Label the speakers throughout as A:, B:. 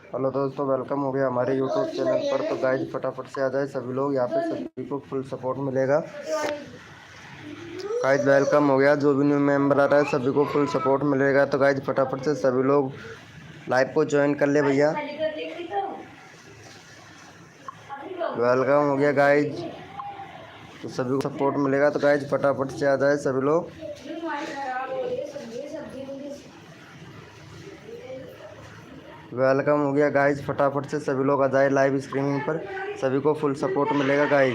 A: Hello दोस्तों, welcome हो गया हमारे यूट्यूब चैनल पर। तो गाइज फटाफट से आ जाए सभी लोग, यहाँ पे सभी को फुल सपोर्ट मिलेगा। गाइज वेलकम हो गया, जो भी न्यू मेंबर आ रहा है सभी को फुल सपोर्ट मिलेगा। तो गाइज फटाफट से सभी लोग लाइव को ज्वाइन कर ले भैया। वेलकम हो गया गाइज, तो सभी को सपोर्ट मिलेगा। तो गाइज फटाफट से आ जाए सभी लोग। वेलकम हो गया गाइज, फटाफट से सभी लोग आ जाए लाइव स्ट्रीमिंग पर, सभी को फुल सपोर्ट मिलेगा गाइज।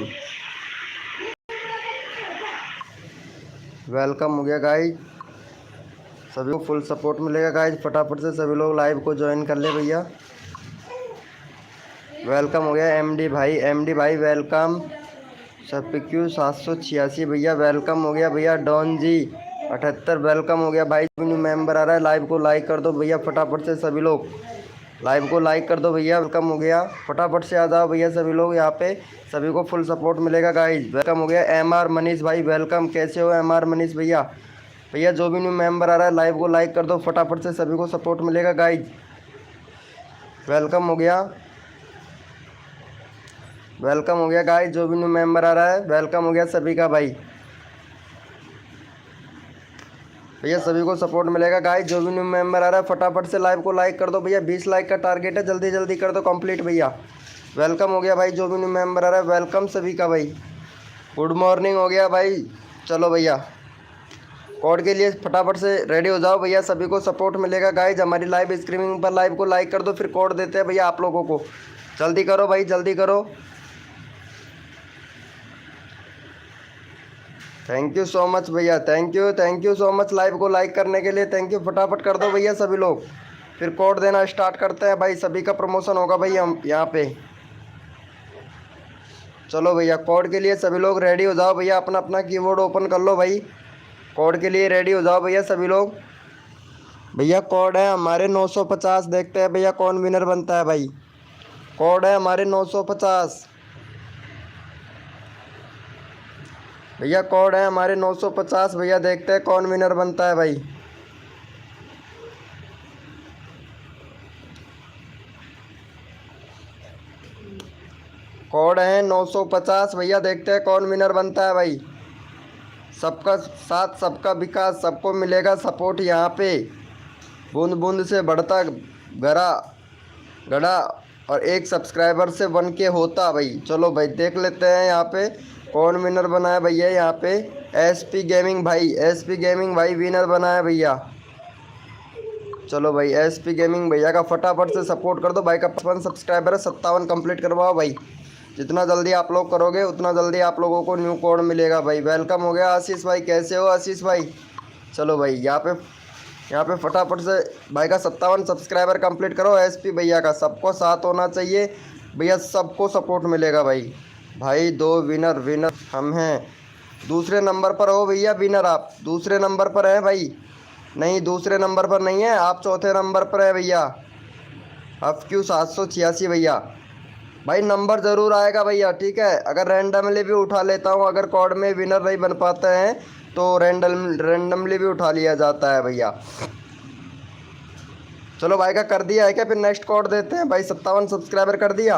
A: वेलकम हो गया गाइज, सभी को फुल सपोर्ट मिलेगा गाइज। फटाफट से सभी लोग लाइव को ज्वाइन कर ले भैया। वेलकम हो गया एमडी भाई वेलकम। SPQ 786 भैया वेलकम हो गया भैया। डॉन जी 78 वेलकम हो गया भाई। न्यू मेंबर आ रहा है, लाइव को लाइक कर दो भैया फटाफट से सभी लोग। लाइव को लाइक कर दो भैया। वेलकम हो गया, फटाफट से आ जाओ भैया सभी लोग, यहाँ पे सभी को फुल सपोर्ट मिलेगा गाइज। वेलकम हो गया MR मनीष भाई वेलकम। कैसे हो MR मनीष भैया? भैया जो भी न्यू मेंबर आ रहा है लाइव को लाइक कर दो फटाफट से, सभी को सपोर्ट मिलेगा गाइज। वेलकम हो गया, वेलकम हो गया गाइज, जो भी न्यू मेंबर आ रहा है वेलकम हो गया सभी का भाई। भैया सभी को सपोर्ट मिलेगा गाइज, जो भी न्यू मेंबर आ रहा है फटाफट से लाइव को लाइक कर दो भैया। 20 लाइक का टारगेट है, जल्दी जल्दी कर दो कंप्लीट भैया। वेलकम हो गया भाई, जो भी न्यू मेंबर आ रहा है वेलकम सभी का भाई। गुड मॉर्निंग हो गया भाई। चलो भैया कोड के लिए फटाफट से रेडी हो जाओ भैया, सभी को सपोर्ट मिलेगा गाइज। हमारी लाइव स्ट्रीमिंग पर लाइव को लाइक कर दो, फिर कोड देते हैं भैया आप लोगों को। जल्दी करो भाई, जल्दी करो। थैंक यू सो मच भैया, thank you so much live को लाइक करने के लिए। थैंक यू, फटाफट कर दो भैया सभी लोग, फिर कोड देना स्टार्ट करते हैं भाई। सभी का प्रमोशन होगा भाई हम यहाँ पे। चलो भैया कोड के लिए सभी लोग रेडी हो जाओ भैया, अपना अपना कीबोर्ड ओपन कर लो भाई। कोड के लिए रेडी हो जाओ भैया सभी लोग। भैया कोड है हमारे 950, देखते हैं भैया कौन विनर बनता है भाई। कोड है हमारे 950 भैया, कोड है हमारे 950 भैया, देखते हैं कौन विनर बनता है भाई। कोड है 950 भैया, देखते हैं कौन विनर बनता है भाई। सबका साथ सबका विकास, सबको मिलेगा सपोर्ट यहाँ पे। बूंद बूंद से बढ़ता गड़ा गड़ा, और एक सब्सक्राइबर से बन के होता भाई। चलो भाई देख लेते हैं यहाँ पे कौन विनर बना है भैया। यहाँ पे SP गेमिंग भाई विनर बना है भैया। चलो भाई SP गेमिंग भैया का फटाफट से सपोर्ट कर दो भाई का 55 सब्सक्राइबर है, 57 कंप्लीट करवाओ भाई। जितना जल्दी आप लोग करोगे उतना जल्दी आप लोगों को न्यू कोड मिलेगा भाई। वेलकम हो गया आशीष भाई, कैसे हो आशीष भाई? चलो भाई यहाँ पे फटाफट से भाई का 57 सब्सक्राइबर कंप्लीट करो। SP भैया का सबको साथ होना चाहिए भैया, सबको सपोर्ट मिलेगा भाई। भाई दो विनर हम हैं। दूसरे नंबर पर हो भैया विनर, आप दूसरे नंबर पर हैं भाई। नहीं, दूसरे नंबर पर नहीं है, आप चौथे नंबर पर है भैया। FQ 786 भैया। भाई नंबर ज़रूर आएगा भैया, ठीक है। अगर रैंडमली भी उठा लेता हूँ, अगर कोड में विनर नहीं बन पाते हैं तो रैंडमली भी उठा लिया जाता है भैया। चलो भाई का कर दिया है क्या? फिर नेक्स्ट कोड देते हैं भाई। 57 सब्सक्राइबर कर दिया,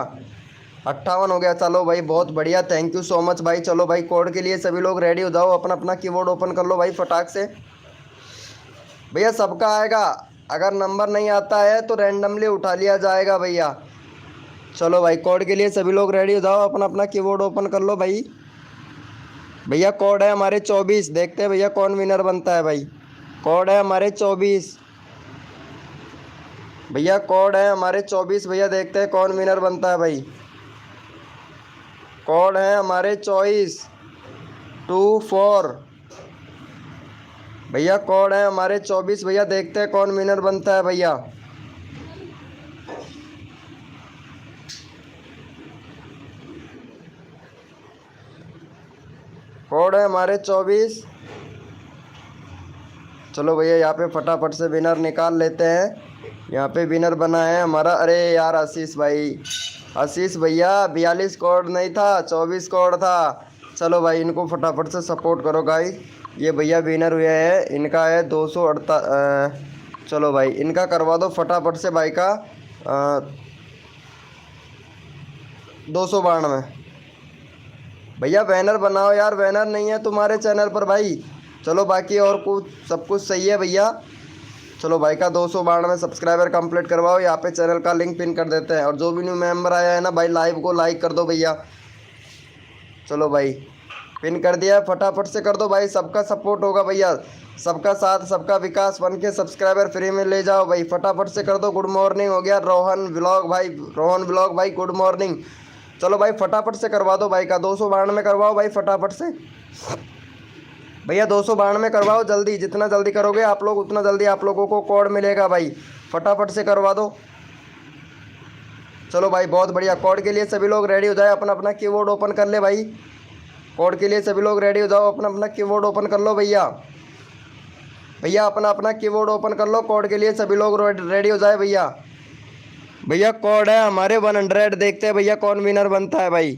A: 58 हो गया। चलो भाई बहुत बढ़िया, थैंक यू सो मच भाई। चलो भाई कोड के लिए सभी लोग रेडी हो जाओ, अपना अपना कीबोर्ड ओपन कर लो भाई फटाक से भैया। सबका आएगा, अगर नंबर नहीं आता है तो रैंडमली उठा लिया जाएगा भैया। चलो भाई कोड के लिए सभी लोग रेडी हो जाओ, अपना अपना कीबोर्ड ओपन कर लो भाई। भैया कोड है हमारे 24, देखते हैं भैया कौन विनर बनता है भाई। कोड है हमारे 24 भैया, कोड है हमारे 24 भैया, देखते हैं कौन विनर बनता है भाई। कोड है हमारे 24 भैया, कोड है हमारे 24 भैया, देखते हैं कौन विनर बनता है भैया। कोड है हमारे 24। चलो भैया यहाँ पे फटाफट से विनर निकाल लेते हैं। यहाँ पे विनर बना है हमारा, अरे यार आशीष भाई, आशीष भैया 42 कोड नहीं था, 24 कोड था। चलो भाई इनको फटाफट से सपोर्ट करो गाइस। ये भैया विनर हुए हैं, इनका है 248। चलो भाई इनका करवा दो फटाफट से भाई का 292। भैया बैनर बनाओ यार, बैनर नहीं है तुम्हारे चैनल पर भाई। चलो बाकी और कुछ सब कुछ सही है भैया। चलो भाई का 292 सब्सक्राइबर कंप्लीट करवाओ। यहाँ पे चैनल का लिंक पिन कर देते हैं। और जो भी न्यू मेंबर आया है ना भाई, लाइव को लाइक कर दो भैया। चलो भाई पिन कर दिया, फटाफट से कर दो भाई, सबका सपोर्ट होगा भैया। सबका साथ सबका विकास बन के सब्सक्राइबर फ्री में ले जाओ भाई, फटाफट से कर दो। गुड मॉर्निंग हो गया रोहन ब्लॉग भाई, रोहन ब्लॉग भाई गुड मॉर्निंग। चलो भाई फटाफट से करवा दो भाई का 292 करवाओ भाई फटाफट से भैया। 292 करवाओ जल्दी, जितना जल्दी करोगे आप लोग उतना जल्दी आप लोगों को कोड मिलेगा भाई, फटाफट से करवा दो। चलो भाई बहुत बढ़िया। कोड के लिए सभी लोग रेडी हो जाए, अपना अपना कीबोर्ड ओपन कर ले भाई। कोड के लिए सभी लोग रेडी हो जाओ, अपना अपना कीबोर्ड ओपन कर लो भैया। भैया अपना अपना कीबोर्ड ओपन कर लो, कोड के लिए सभी लोग रेडी हो जाए भैया। भैया कोड है हमारे 100, देखते हैं भैया कौन विनर बनता है भाई।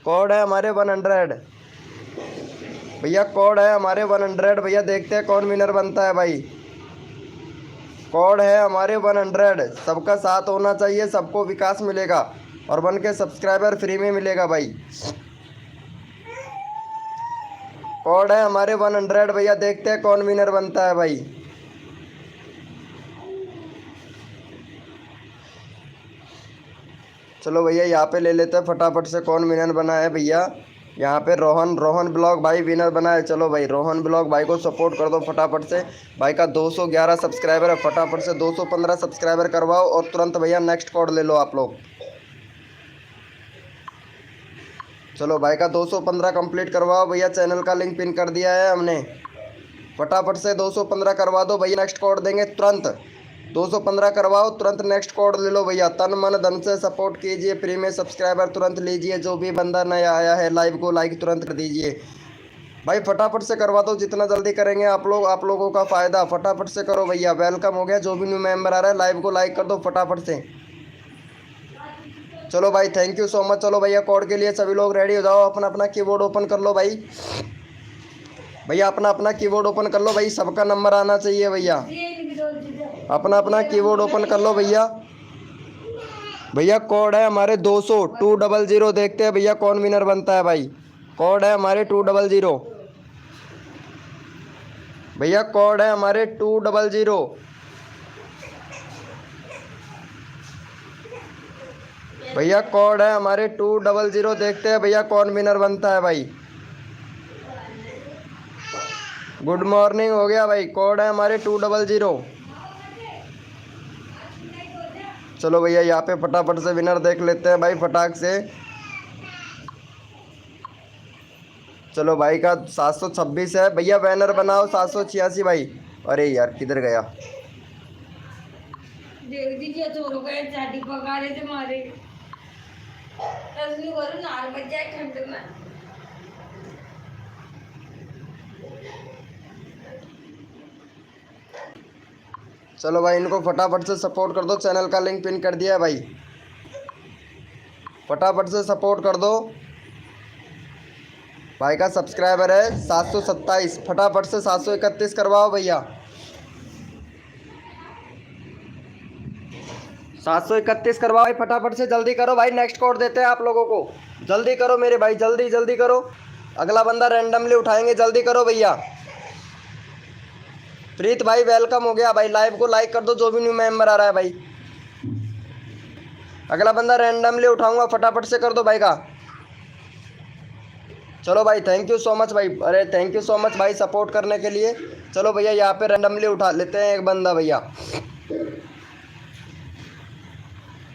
A: कोड है हमारे 100 भैया, कोड है हमारे 100 भैया, देखते हैं कौन विनर बनता है भाई। कोड है हमारे 100। सबका साथ होना चाहिए, सबको विकास मिलेगा और बन के सब्सक्राइबर फ्री में मिलेगा भाई। कोड है हमारे 100 भैया, देखते हैं कौन विनर बनता है भाई। चलो भैया यहाँ पे ले लेते हैं फटाफट से कौन विनर बना है भैया। यहाँ पे रोहन ब्लॉग भाई विनर बना है। चलो भाई रोहन ब्लॉग भाई को सपोर्ट कर दो फटाफट से। भाई का 211 सब्सक्राइबर है, फटाफट से 215 सब्सक्राइबर करवाओ और तुरंत भैया नेक्स्ट कोड ले लो आप लोग। चलो भाई का 215 कंप्लीट करवाओ भैया, चैनल का लिंक पिन कर दिया है हमने। फटाफट से 215 करवा दो भैया, नेक्स्ट कोड देंगे तुरंत। 215 करवाओ, तुरंत नेक्स्ट कोड ले लो भैया। तन मन धन से सपोर्ट कीजिए, फ्री में सब्सक्राइबर तुरंत लीजिए। जो भी बंदा नया आया है लाइव को लाइक तुरंत कर दीजिए भाई, फटाफट से करवा दो। जितना जल्दी करेंगे आप लोगों का फ़ायदा। फटाफट से करो भैया, वेलकम हो गया। जो भी न्यू मेंबर आ रहा है लाइव को लाइक कर दो फटाफट से। चलो भाई थैंक यू सो मच। चलो भैया कोड के लिए सभी लोग रेडी हो जाओ, अपना अपना कीबोर्ड ओपन कर लो भाई। भैया अपना अपना कीबोर्ड ओपन कर लो भाई, सबका नंबर आना चाहिए भैया। अपना अपना कीबोर्ड ओपन कर लो भैया। भैया कोड है हमारे 200 देखते हैं भैया कौन विनर बनता है भाई। कोड है हमारे 200 भैया, कोड है हमारे 200 भैया, कोड है हमारे 200। देखते हैं भैया कौन विनर बनता है भाई। गुड मॉर्निंग हो गया भाई, कोड है हमारे 200। चलो भैया यहाँ पे फटाफट से विनर देख लेते हैं भाई फटाक से। चलो भाई का 726 है भैया, बैनर बनाओ 786 भाई। अरे यार किधर गया।
B: देख दीजिए छोड़ गए चाटी पका रहे थे मारे तस्वीर करो नाल बच जाए ठंड में।
A: चलो भाई इनको फटाफट से सपोर्ट कर दो, चैनल का लिंक पिन कर दिया है भाई, फटाफट से सपोर्ट कर दो। भाई का सब्सक्राइबर है 727, फटाफट से 731 करवाओ भैया। 731 करवाओ भाई, फटाफट से जल्दी करो भाई, नेक्स्ट कोड देते हैं आप लोगों को। जल्दी करो मेरे भाई, जल्दी जल्दी करो, अगला बंदा रैंडमली उठाएंगे, जल्दी करो भैया। प्रीत भाई वेलकम हो गया भाई, लाइव को लाइक कर दो जो भी न्यू मेंबर आ रहा है भाई। अगला बंदा रैंडमली उठाऊंगा, फटाफट से कर दो भाई का। चलो भाई थैंक यू सो मच भाई, अरे थैंक यू सो मच भाई सपोर्ट करने के लिए। चलो भैया यहाँ पे रैंडमली उठा लेते हैं एक बंदा भैया।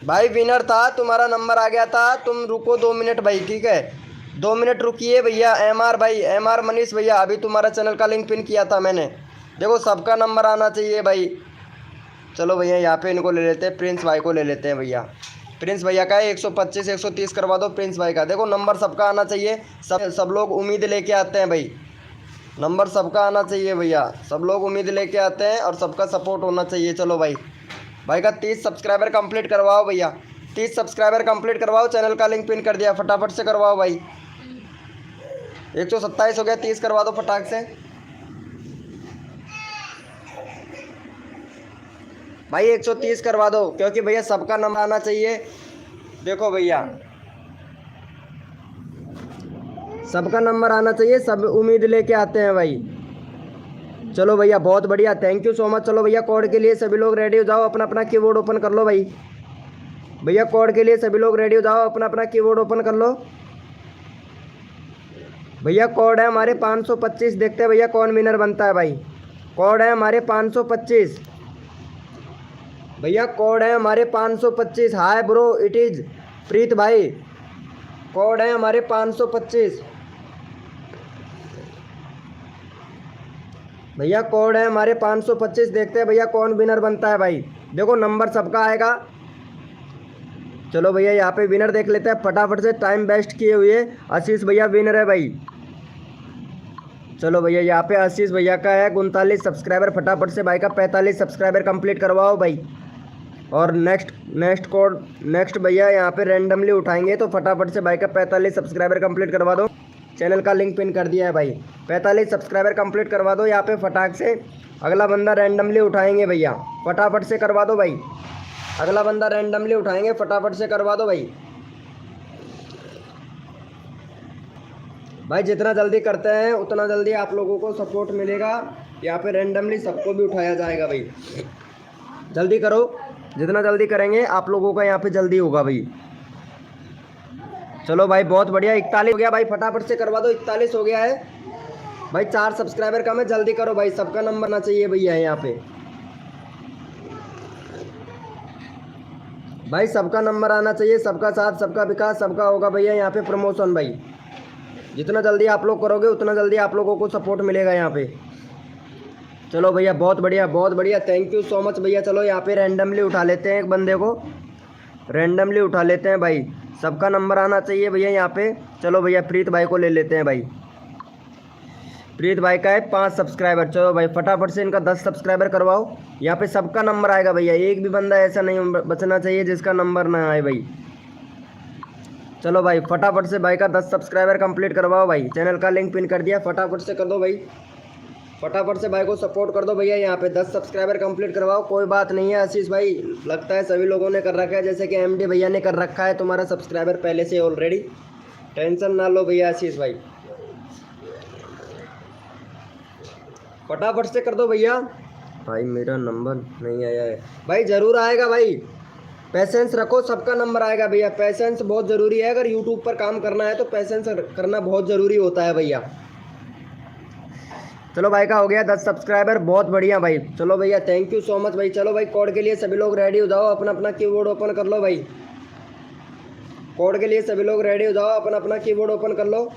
A: भाई विनर था, तुम्हारा नंबर आ गया था, तुम रुको 2 मिनट भाई, ठीक है 2 मिनट रुकिए भैया। MR भाई, MR मनीष भैया, अभी तुम्हारा चैनल का लिंक पिन किया था मैंने, देखो सबका नंबर आना चाहिए भाई। चलो भैया यहाँ पे इनको ले लेते हैं, प्रिंस भाई को ले लेते हैं भैया। प्रिंस भैया का 125 130 करवा दो प्रिंस भाई का। देखो नंबर सबका आना चाहिए, सब लोग उम्मीद लेके आते हैं भाई, नंबर सबका आना चाहिए भैया, सब लोग उम्मीद लेके आते हैं और सबका सपोर्ट होना चाहिए। चलो भाई, भाई का 30 सब्सक्राइबर कंप्लीट करवाओ भैया, 30 सब्सक्राइबर कंप्लीट करवाओ, चैनल का लिंक पिन कर दिया, फटाफट से करवाओ भाई। 127 हो गया, 30 करवा दो फटाक से। भाई 130 करवा दो, क्योंकि भैया सबका नंबर आना चाहिए। देखो भैया सबका नंबर आना चाहिए, सब उम्मीद लेके आते हैं भाई। चलो भैया बहुत बढ़िया, थैंक यू सो मच। चलो भैया कोड के लिए सभी लोग रेडी हो जाओ, अपना अपना कीबोर्ड ओपन कर लो भाई। भैया कोड के लिए सभी लोग रेडी हो जाओ, अपना अपना कीबोर्ड ओपन कर लो। भैया कोड है हमारे 525, देखते हैं भैया कौन विनर बनता है भाई। कोड है हमारे 525 भैया, कोड है हमारे 525। हाय ब्रो, इट इज़ प्रीत भाई। कोड है हमारे 525 भैया, कोड है हमारे 525। देखते हैं भैया कौन विनर बनता है भाई। देखो नंबर सबका आएगा। चलो भैया यहाँ पे विनर देख लेते हैं फटाफट से, टाइम वेस्ट किए हुए। आशीष भैया विनर है भाई। चलो भैया यहाँ पे आशीष भैया का है 39 सब्सक्राइबर, फटाफट से भाई का 45 सब्सक्राइबर कंप्लीट करवाओ भाई। और नेक्स्ट भैया यहाँ पे रैंडमली उठाएंगे, तो फटाफट से भाई का 45 सब्सक्राइबर कंप्लीट करवा दो। चैनल का लिंक पिन कर दिया है भाई, 45 सब्सक्राइबर कंप्लीट करवा दो यहाँ पे फटाक से। अगला बंदा रैंडमली उठाएंगे भैया, फटाफट से करवा दो भाई। अगला बंदा रैंडमली उठाएंगे, फटाफट से करवा दो भाई। भाई जितना जल्दी करते हैं उतना जल्दी आप लोगों को सपोर्ट मिलेगा। यहाँ पे रैंडमली सबको भी उठाया जाएगा भाई। जल्दी करो, जितना जल्दी करेंगे आप लोगों का यहाँ पे जल्दी होगा भाई। चलो भाई बहुत बढ़िया, 41 हो गया भाई, फटाफट से करवा दो। 41 हो गया है भाई, 4 सब्सक्राइबर कम है, जल्दी करो भाई, सबका नंबर आना चाहिए भैया यहाँ पे। भाई सबका नंबर आना चाहिए, सबका साथ, सबका विकास, सबका होगा भैया यहाँ पे प्रमोशन भाई। जितना जल्दी आप लोग करोगे उतना जल्दी आप लोगों को सपोर्ट मिलेगा यहाँ पे। चलो भैया बहुत बढ़िया बहुत बढ़िया, थैंक यू सो मच भैया। चलो यहाँ पे रैंडमली उठा लेते हैं एक बंदे को, रैंडमली उठा लेते हैं भाई, सबका नंबर आना चाहिए भैया यहाँ पे। चलो भैया प्रीत भाई को ले लेते हैं भाई। प्रीत भाई का है 5 सब्सक्राइबर। चलो भाई फटाफट से इनका 10 सब्सक्राइबर करवाओ, यहाँ पे सबका नंबर आएगा भैया। एक भी बंदा ऐसा नहीं बचना चाहिए जिसका नंबर ना आए भाई। चलो भाई फटाफट से भाई का 10 सब्सक्राइबर कंप्लीट करवाओ भाई। चैनल का लिंक पिन कर दिया, फटाफट से कर दो भाई, फटाफट से भाई को सपोर्ट कर दो भैया। यहाँ पे 10 सब्सक्राइबर कंप्लीट करवाओ। कोई बात नहीं है आशीष भाई, लगता है सभी लोगों ने कर रखा है, जैसे कि एमडी भैया ने कर रखा है तुम्हारा सब्सक्राइबर पहले से ऑलरेडी। टेंशन ना लो भैया आशीष भाई, फटाफट से कर दो भैया। भाई मेरा नंबर नहीं आया है भाई, ज़रूर आएगा भाई, पैसेंस रखो, सबका नंबर आएगा भैया। पैसेंस बहुत ज़रूरी है, अगर यूट्यूब पर काम करना है तो पैसेंस करना बहुत ज़रूरी होता है भैया। चलो भाई का हो गया 10 सब्सक्राइबर, बहुत बढ़िया भाई। चलो भैया थैंक यू सो मच भाई। चलो भाई कोड के लिए सभी लोग रेडी हो जाओ, अपना अपना कीबोर्ड ओपन कर लो भाई। कोड के लिए सभी लोग रेडी हो जाओ, अपना अपना कीबोर्ड ओपन कर लो।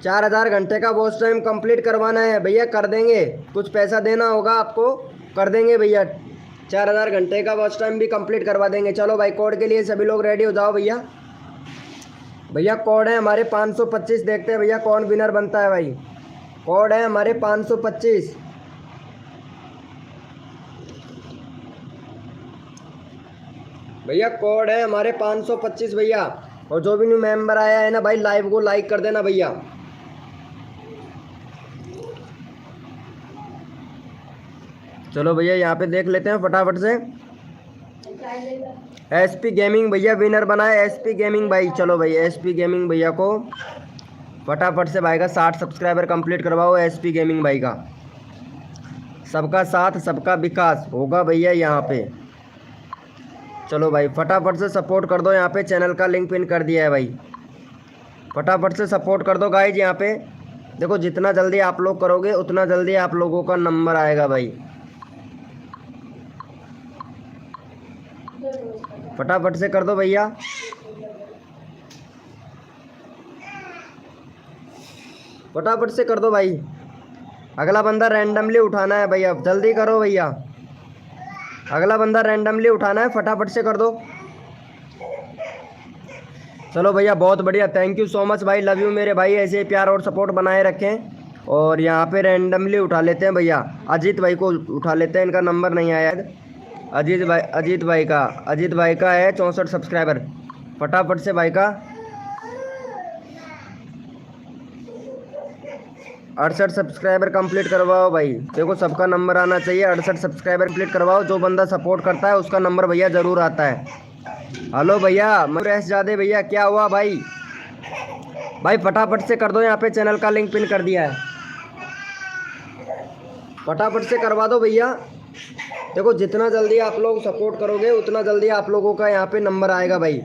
A: चार 4000 घंटे का वॉच टाइम कंप्लीट करवाना है भैया, कर देंगे, कुछ पैसा देना होगा आपको, कर देंगे भैया। 4000 घंटे का वॉच टाइम भी कंप्लीट करवा देंगे। चलो भाई कोड के लिए सभी लोग रेडी हो जाओ भैया। भैया कोड है हमारे 525, देखते हैं भैया कौन विनर बनता है भाई। कोड है हमारे 525 भैया, कोड है हमारे 525 भैया। और जो भी न्यू मेंबर आया है ना भाई, लाइव को लाइक कर देना भैया। चलो भैया यहाँ पे देख लेते हैं फटाफट से। एसपी गेमिंग भैया विनर बना है, एसपी गेमिंग भाई। चलो भाई एसपी गेमिंग भैया को फटाफट से भाई का 60 सब्सक्राइबर कंप्लीट करवाओ। एसपी गेमिंग भाई का सबका साथ सबका विकास होगा भैया यहाँ पे। चलो भाई फटाफट से सपोर्ट कर दो, यहाँ पे चैनल का लिंक पिन कर दिया है भाई, फटाफट से सपोर्ट कर दो गाइज। यहाँ पे देखो जितना जल्दी आप लोग करोगे उतना जल्दी आप लोगों का नंबर आएगा भाई। फटाफट से कर दो भैया, फटाफट से कर दो भाई। अगला बंदा रैंडमली उठाना है भैया, जल्दी करो भैया। अगला बंदा रैंडमली उठाना है, फटाफट से कर दो। चलो भैया बहुत बढ़िया, थैंक यू सो मच भाई, लव यू मेरे भाई, ऐसे ही प्यार और सपोर्ट बनाए रखें। और यहाँ पे रैंडमली उठा लेते हैं भैया, अजीत भाई को उठा लेते हैं, इनका नंबर नहीं आया है। अजीत भाई का है 64 सब्सक्राइबर, फटाफट से भाई का 68 सब्सक्राइबर कंप्लीट करवाओ भाई। देखो सबका नंबर आना चाहिए। 68 सब्सक्राइबर कंप्लीट करवाओ। जो बंदा सपोर्ट करता है उसका नंबर भैया ज़रूर आता है। हेलो भैया मयूरेश जादे भैया, क्या हुआ भाई? भाई फटाफट से कर दो, यहाँ पे चैनल का लिंक पिन कर दिया है, फटाफट से करवा दो भैया। देखो जितना जल्दी आप लोग सपोर्ट करोगे उतना जल्दी आप लोगों का यहाँ पे नंबर आएगा भाई।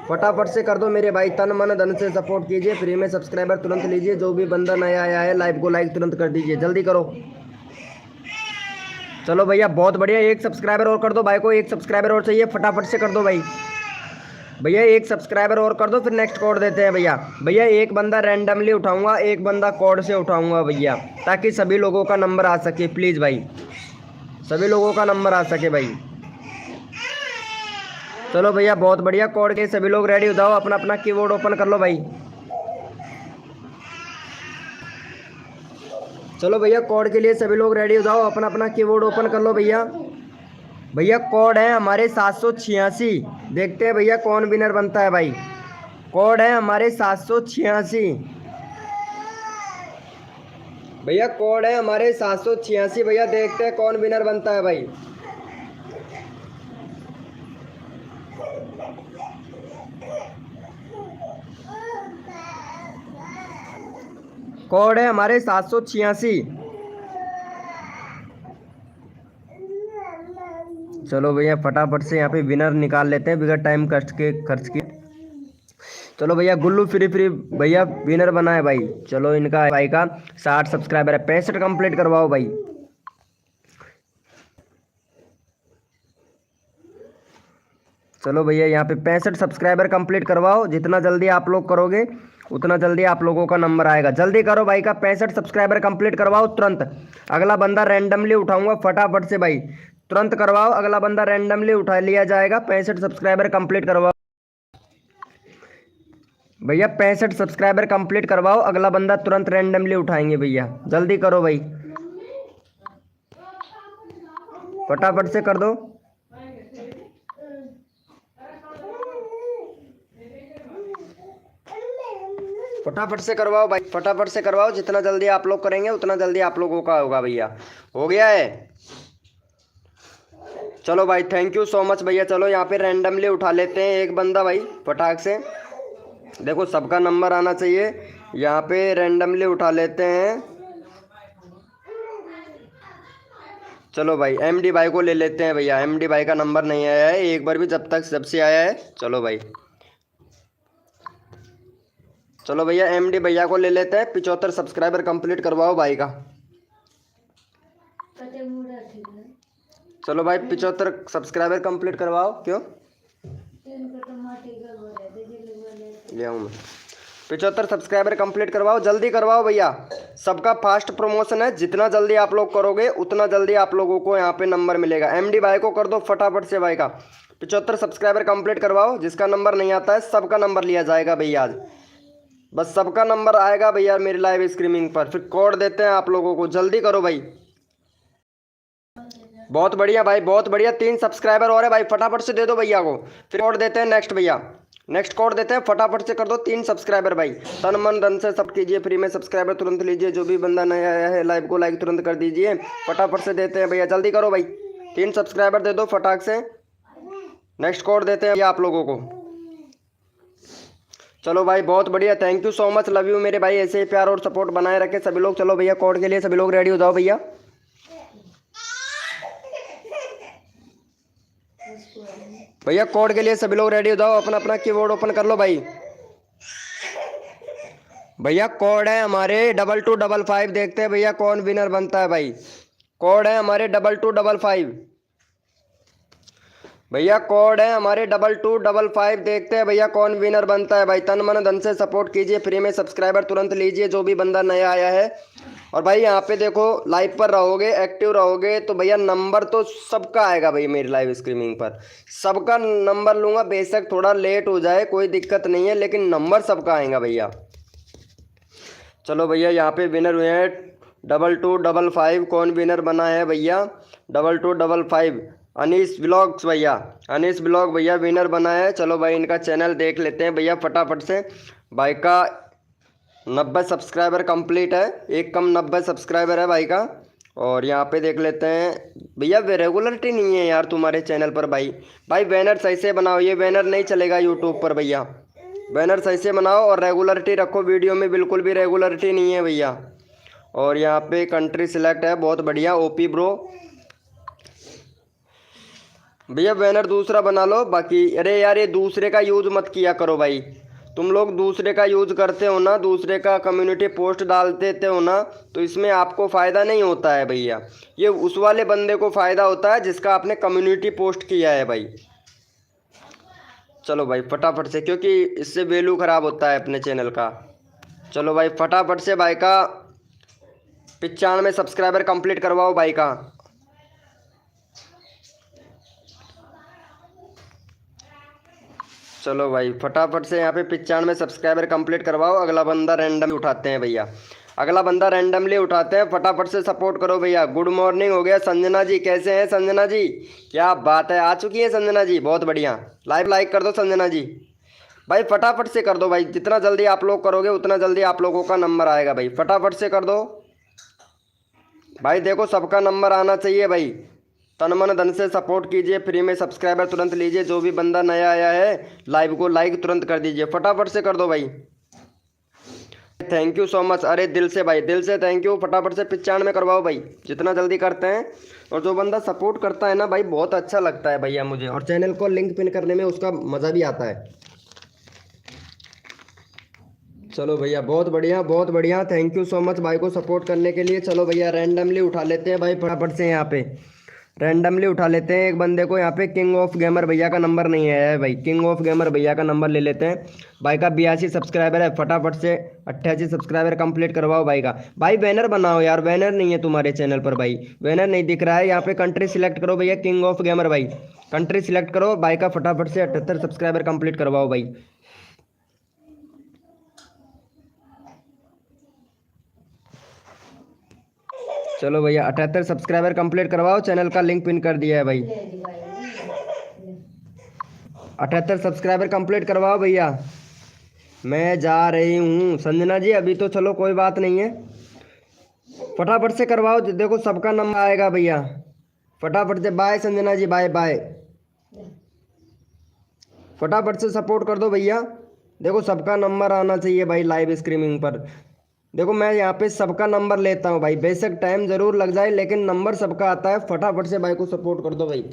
A: फटाफट से कर दो मेरे भाई, तन मन धन से सपोर्ट कीजिए। फ्री में सब्सक्राइबर तुरंत लीजिए। जो भी बंदा नया आया है लाइव को लाइक तुरंत कर दीजिए, जल्दी करो। चलो भैया बहुत बढ़िया, एक सब्सक्राइबर और कर दो भाई को, एक सब्सक्राइबर और चाहिए, फटाफट से कर दो भाई। भैया एक सब्सक्राइबर और कर दो, फिर नेक्स्ट कोड देते हैं भैया। भैया एक बंदा रैंडमली उठाऊंगा, एक बंदा कोड से उठाऊंगा भैया, ताकि सभी लोगों का नंबर आ सके। प्लीज़ भाई सभी लोगों का नंबर आ सके भाई। चलो भैया बहुत बढ़िया, कोड के सभी लोग रेडी हो जाओ, अपना अपना कीबोर्ड ओपन कर लो भाई। चलो भैया कोड के लिए सभी लोग रेडी हो जाओ, अपना अपना कीबोर्ड ओपन कर लो भैया। भैया कोड है हमारे 786। देखते हैं भैया कौन विनर बनता है भाई। कोड है हमारे 786 भैया, कोड है हमारे 786 भैया। देखते हैं कौन विनर बनता है भाई। कोड है हमारे 786। चलो भैया फटाफट से यहाँ पे विनर निकाल लेते हैं बगैर टाइम कष्ट के खर्च के। चलो भैया गुल्लू फ्री फ्री भैया विनर बना है भाई। चलो इनका भाई का 60 सब्सक्राइबर है, 65 कंप्लीट करवाओ भाई। चलो भैया यहाँ पे 65 सब्सक्राइबर कंप्लीट करवाओ। जितना जल्दी आप लोग करोगे उतना जल्दी आप लोगों का नंबर आएगा। जल्दी करो भाई का 65 सब्सक्राइबर कंप्लीट करवाओ तुरंत। अगला बंदा रैंडमली उठाऊंगा, फटाफट से भाई तुरंत करवाओ। अगला बंदा रैंडमली उठा लिया जाएगा। 65 सब्सक्राइबर कंप्लीट करवाओ भैया, 65 सब्सक्राइबर कंप्लीट करवाओ। अगला बंदा तुरंत रैंडमली उठाएंगे भैया, जल्दी करो भाई, फटाफट से कर दो। फटाफट से करवाओ भाई, फटाफट से करवाओ। जितना जल्दी आप लोग करेंगे उतना जल्दी आप लोगों का होगा भैया। हो गया है। चलो भाई थैंक यू सो मच भैया। चलो यहाँ पे रैंडमली उठा लेते हैं एक बंदा भाई फटाक से। देखो सबका नंबर आना चाहिए। यहाँ पे रैंडमली उठा लेते हैं। चलो भाई एमडी भाई को ले लेते हैं भैया। एमडी भाई का नंबर नहीं आया है एक बार भी, जब से आया है। चलो भाई चलो भैया एमडी भैया को ले लेते हैं। 75 सब्सक्राइबर कंप्लीट करवाओ भाई का। चलो भाई 75 सब्सक्राइबर कंप्लीट करवाओ। क्यों ले आऊँ मैं? 75 सब्सक्राइबर कंप्लीट करवाओ, जल्दी करवाओ भैया। सबका फास्ट प्रमोशन है, जितना जल्दी आप लोग करोगे उतना जल्दी आप लोगों को यहाँ पे नंबर मिलेगा। एमडी भाई को कर दो फटाफट से भाई का 75 सब्सक्राइबर कंप्लीट करवाओ। जिसका नंबर नहीं आता है सबका नंबर लिया जाएगा भैया आज। बस सबका नंबर आएगा भैया मेरी लाइव स्ट्रीमिंग पर, फिर कोड देते हैं आप लोगों को। जल्दी करो भाई। बहुत बढ़िया भाई, बहुत बढ़िया। 3 सब्सक्राइबर और है भाई, फटाफट से दे दो भैया को, फिर कोड देते हैं नेक्स्ट भैया। नेक्स्ट कोड देते हैं, फटाफट से कर दो। 3 सब्सक्राइबर भाई, तन मन धन से सब कीजिए। फ्री में सब्सक्राइबर तुरंत लीजिए। जो भी बंदा नया आया है लाइव को लाइक तुरंत कर दीजिए। फटाफट से देते हैं भैया, जल्दी करो भाई। 3 सब्सक्राइबर दे दो फटाक से। नेक्स्ट कोड देते हैं आप लोगों को। चलो भाई बहुत बढ़िया, thank you so much, love you मेरे भाई। ऐसे ही प्यार और सपोर्ट बनाए रखे सभी लोग। चलो भैया कोड के लिए सभी लोग रेडी हो जाओ भैया। भैया कोड के लिए सभी लोग रेडी हो जाओ, अपना अपना कीबोर्ड ओपन कर लो भाई। भैया कोड है हमारे 2255। देखते हैं भैया कौन विनर बनता है भाई। कोड है हमारे 2255 भैया, कोड है हमारे 2255। देखते हैं भैया कौन विनर बनता है भाई। तन मन धन से सपोर्ट कीजिए। फ्री में सब्सक्राइबर तुरंत लीजिए जो भी बंदा नया आया है। और भाई यहाँ पे देखो लाइव पर रहोगे, एक्टिव रहोगे तो भैया नंबर तो सबका आएगा भाई। मेरी लाइव स्ट्रीमिंग पर सबका नंबर लूँगा। बेशक थोड़ा लेट हो जाए कोई दिक्कत नहीं है, लेकिन नंबर सबका आएगा भैया। चलो भैया यहाँ पे विनर हुए हैं 2255। कौन विनर बना है भैया? 2255 अनीस ब्लॉग्स भैया। अनीस ब्लॉग भैया विनर बना है। चलो भाई इनका चैनल देख लेते हैं भैया फटाफट से। भाई का 90 सब्सक्राइबर कंप्लीट है, एक कम 90 सब्सक्राइबर है भाई का। और यहाँ पे देख लेते हैं भैया, रेगुलरिटी नहीं है यार तुम्हारे चैनल पर भाई। भाई बैनर सही से बनाओ, ये बैनर नहीं चलेगा यूट्यूब पर भैया। बैनर सही से बनाओ और रेगुलरिटी रखो, वीडियो में बिल्कुल भी रेगुलरिटी नहीं है भैया। और यहाँ पे कंट्री सिलेक्ट है, बहुत बढ़िया ओपी ब्रो। भैया बैनर दूसरा बना लो बाकी। अरे यार ये दूसरे का यूज़ मत किया करो भाई, तुम लोग दूसरे का यूज़ करते हो ना, दूसरे का कम्युनिटी पोस्ट डाल देते हो ना, तो इसमें आपको फ़ायदा नहीं होता है भैया। ये उस वाले बंदे को फ़ायदा होता है जिसका आपने कम्युनिटी पोस्ट किया है भाई। चलो भाई फटाफट से, क्योंकि इससे वैल्यू ख़राब होता है अपने चैनल का। चलो भाई फटाफट से भाई का 95 सब्सक्राइबर कंप्लीट करवाओ भाई का। चलो भाई फटाफट से यहाँ पे 95 सब्सक्राइबर कंप्लीट करवाओ। अगला बंदा रैंडम उठाते हैं भैया, अगला बंदा रैंडमली उठाते हैं। फटाफट से सपोर्ट करो भैया। गुड मॉर्निंग हो गया संजना जी, कैसे हैं संजना जी? क्या बात है, आ चुकी है संजना जी, बहुत बढ़िया। लाइक कर दो संजना जी। भाई फटाफट से कर दो भाई, जितना जल्दी आप लोग करोगे उतना जल्दी आप लोगों का नंबर आएगा भाई। फटाफट से कर दो भाई, देखो सबका नंबर आना चाहिए भाई। तन मन धन से सपोर्ट कीजिए, फ्री में सब्सक्राइबर तुरंत लीजिए। जो भी बंदा नया आया है लाइव को लाइक तुरंत कर दीजिए, फटाफट से कर दो भाई। थैंक यू सो मच, अरे दिल से भाई, दिल से थैंक यू। फटाफट से 95 करवाओ भाई, जितना जल्दी करते हैं। और जो बंदा सपोर्ट करता है ना भाई, बहुत अच्छा लगता है भैया मुझे, और चैनल को लिंक पिन करने में उसका मज़ा भी आता है। चलो भैया बहुत बढ़िया बहुत बढ़िया, थैंक यू सो मच भाई को सपोर्ट करने के लिए। चलो भैया रैंडमली उठा लेते हैं भाई फटाफट से, यहाँ पे रैंडमली उठा लेते हैं एक बंदे को। यहाँ पे किंग ऑफ गेमर भैया का नंबर नहीं आया है भाई, किंग ऑफ गेमर भैया का नंबर ले लेते हैं। भाई का 82 सब्सक्राइबर है, फटाफट से 88 सब्सक्राइबर कंप्लीट करवाओ भाई का। भाई बैनर बनाओ यार, बैनर नहीं है तुम्हारे चैनल पर भाई, बैनर नहीं दिख रहा है। यहाँ पे कंट्री सिलेक्ट करो भैया, किंग ऑफ गेमर भाई, कंट्री सिलेक्ट करो भाई का। फटाफट से 78 सब्सक्राइबर कंप्लीट करवाओ भाई। चलो भैया 78 सब्सक्राइबर कंप्लीट करवाओ, चैनल का लिंक पिन कर दिया है भाई। 78 सब्सक्राइबर कंप्लीट करवाओ भैया। मैं जा रही हूँ संजना जी, अभी तो चलो कोई बात नहीं है, फटाफट से करवाओ, देखो सबका नंबर आएगा भैया। फटाफट से, bye Sanjana ji, bye bye. फटाफट से सपोर्ट कर दो भैया, देखो सबका नंबर आना चाहिए भाई लाइव स्ट्रीमिंग पर। देखो मैं यहाँ पे सबका नंबर लेता हूँ भाई, बेशक टाइम ज़रूर लग जाए लेकिन नंबर सबका आता है। फटाफट से भाई को सपोर्ट कर दो भाई।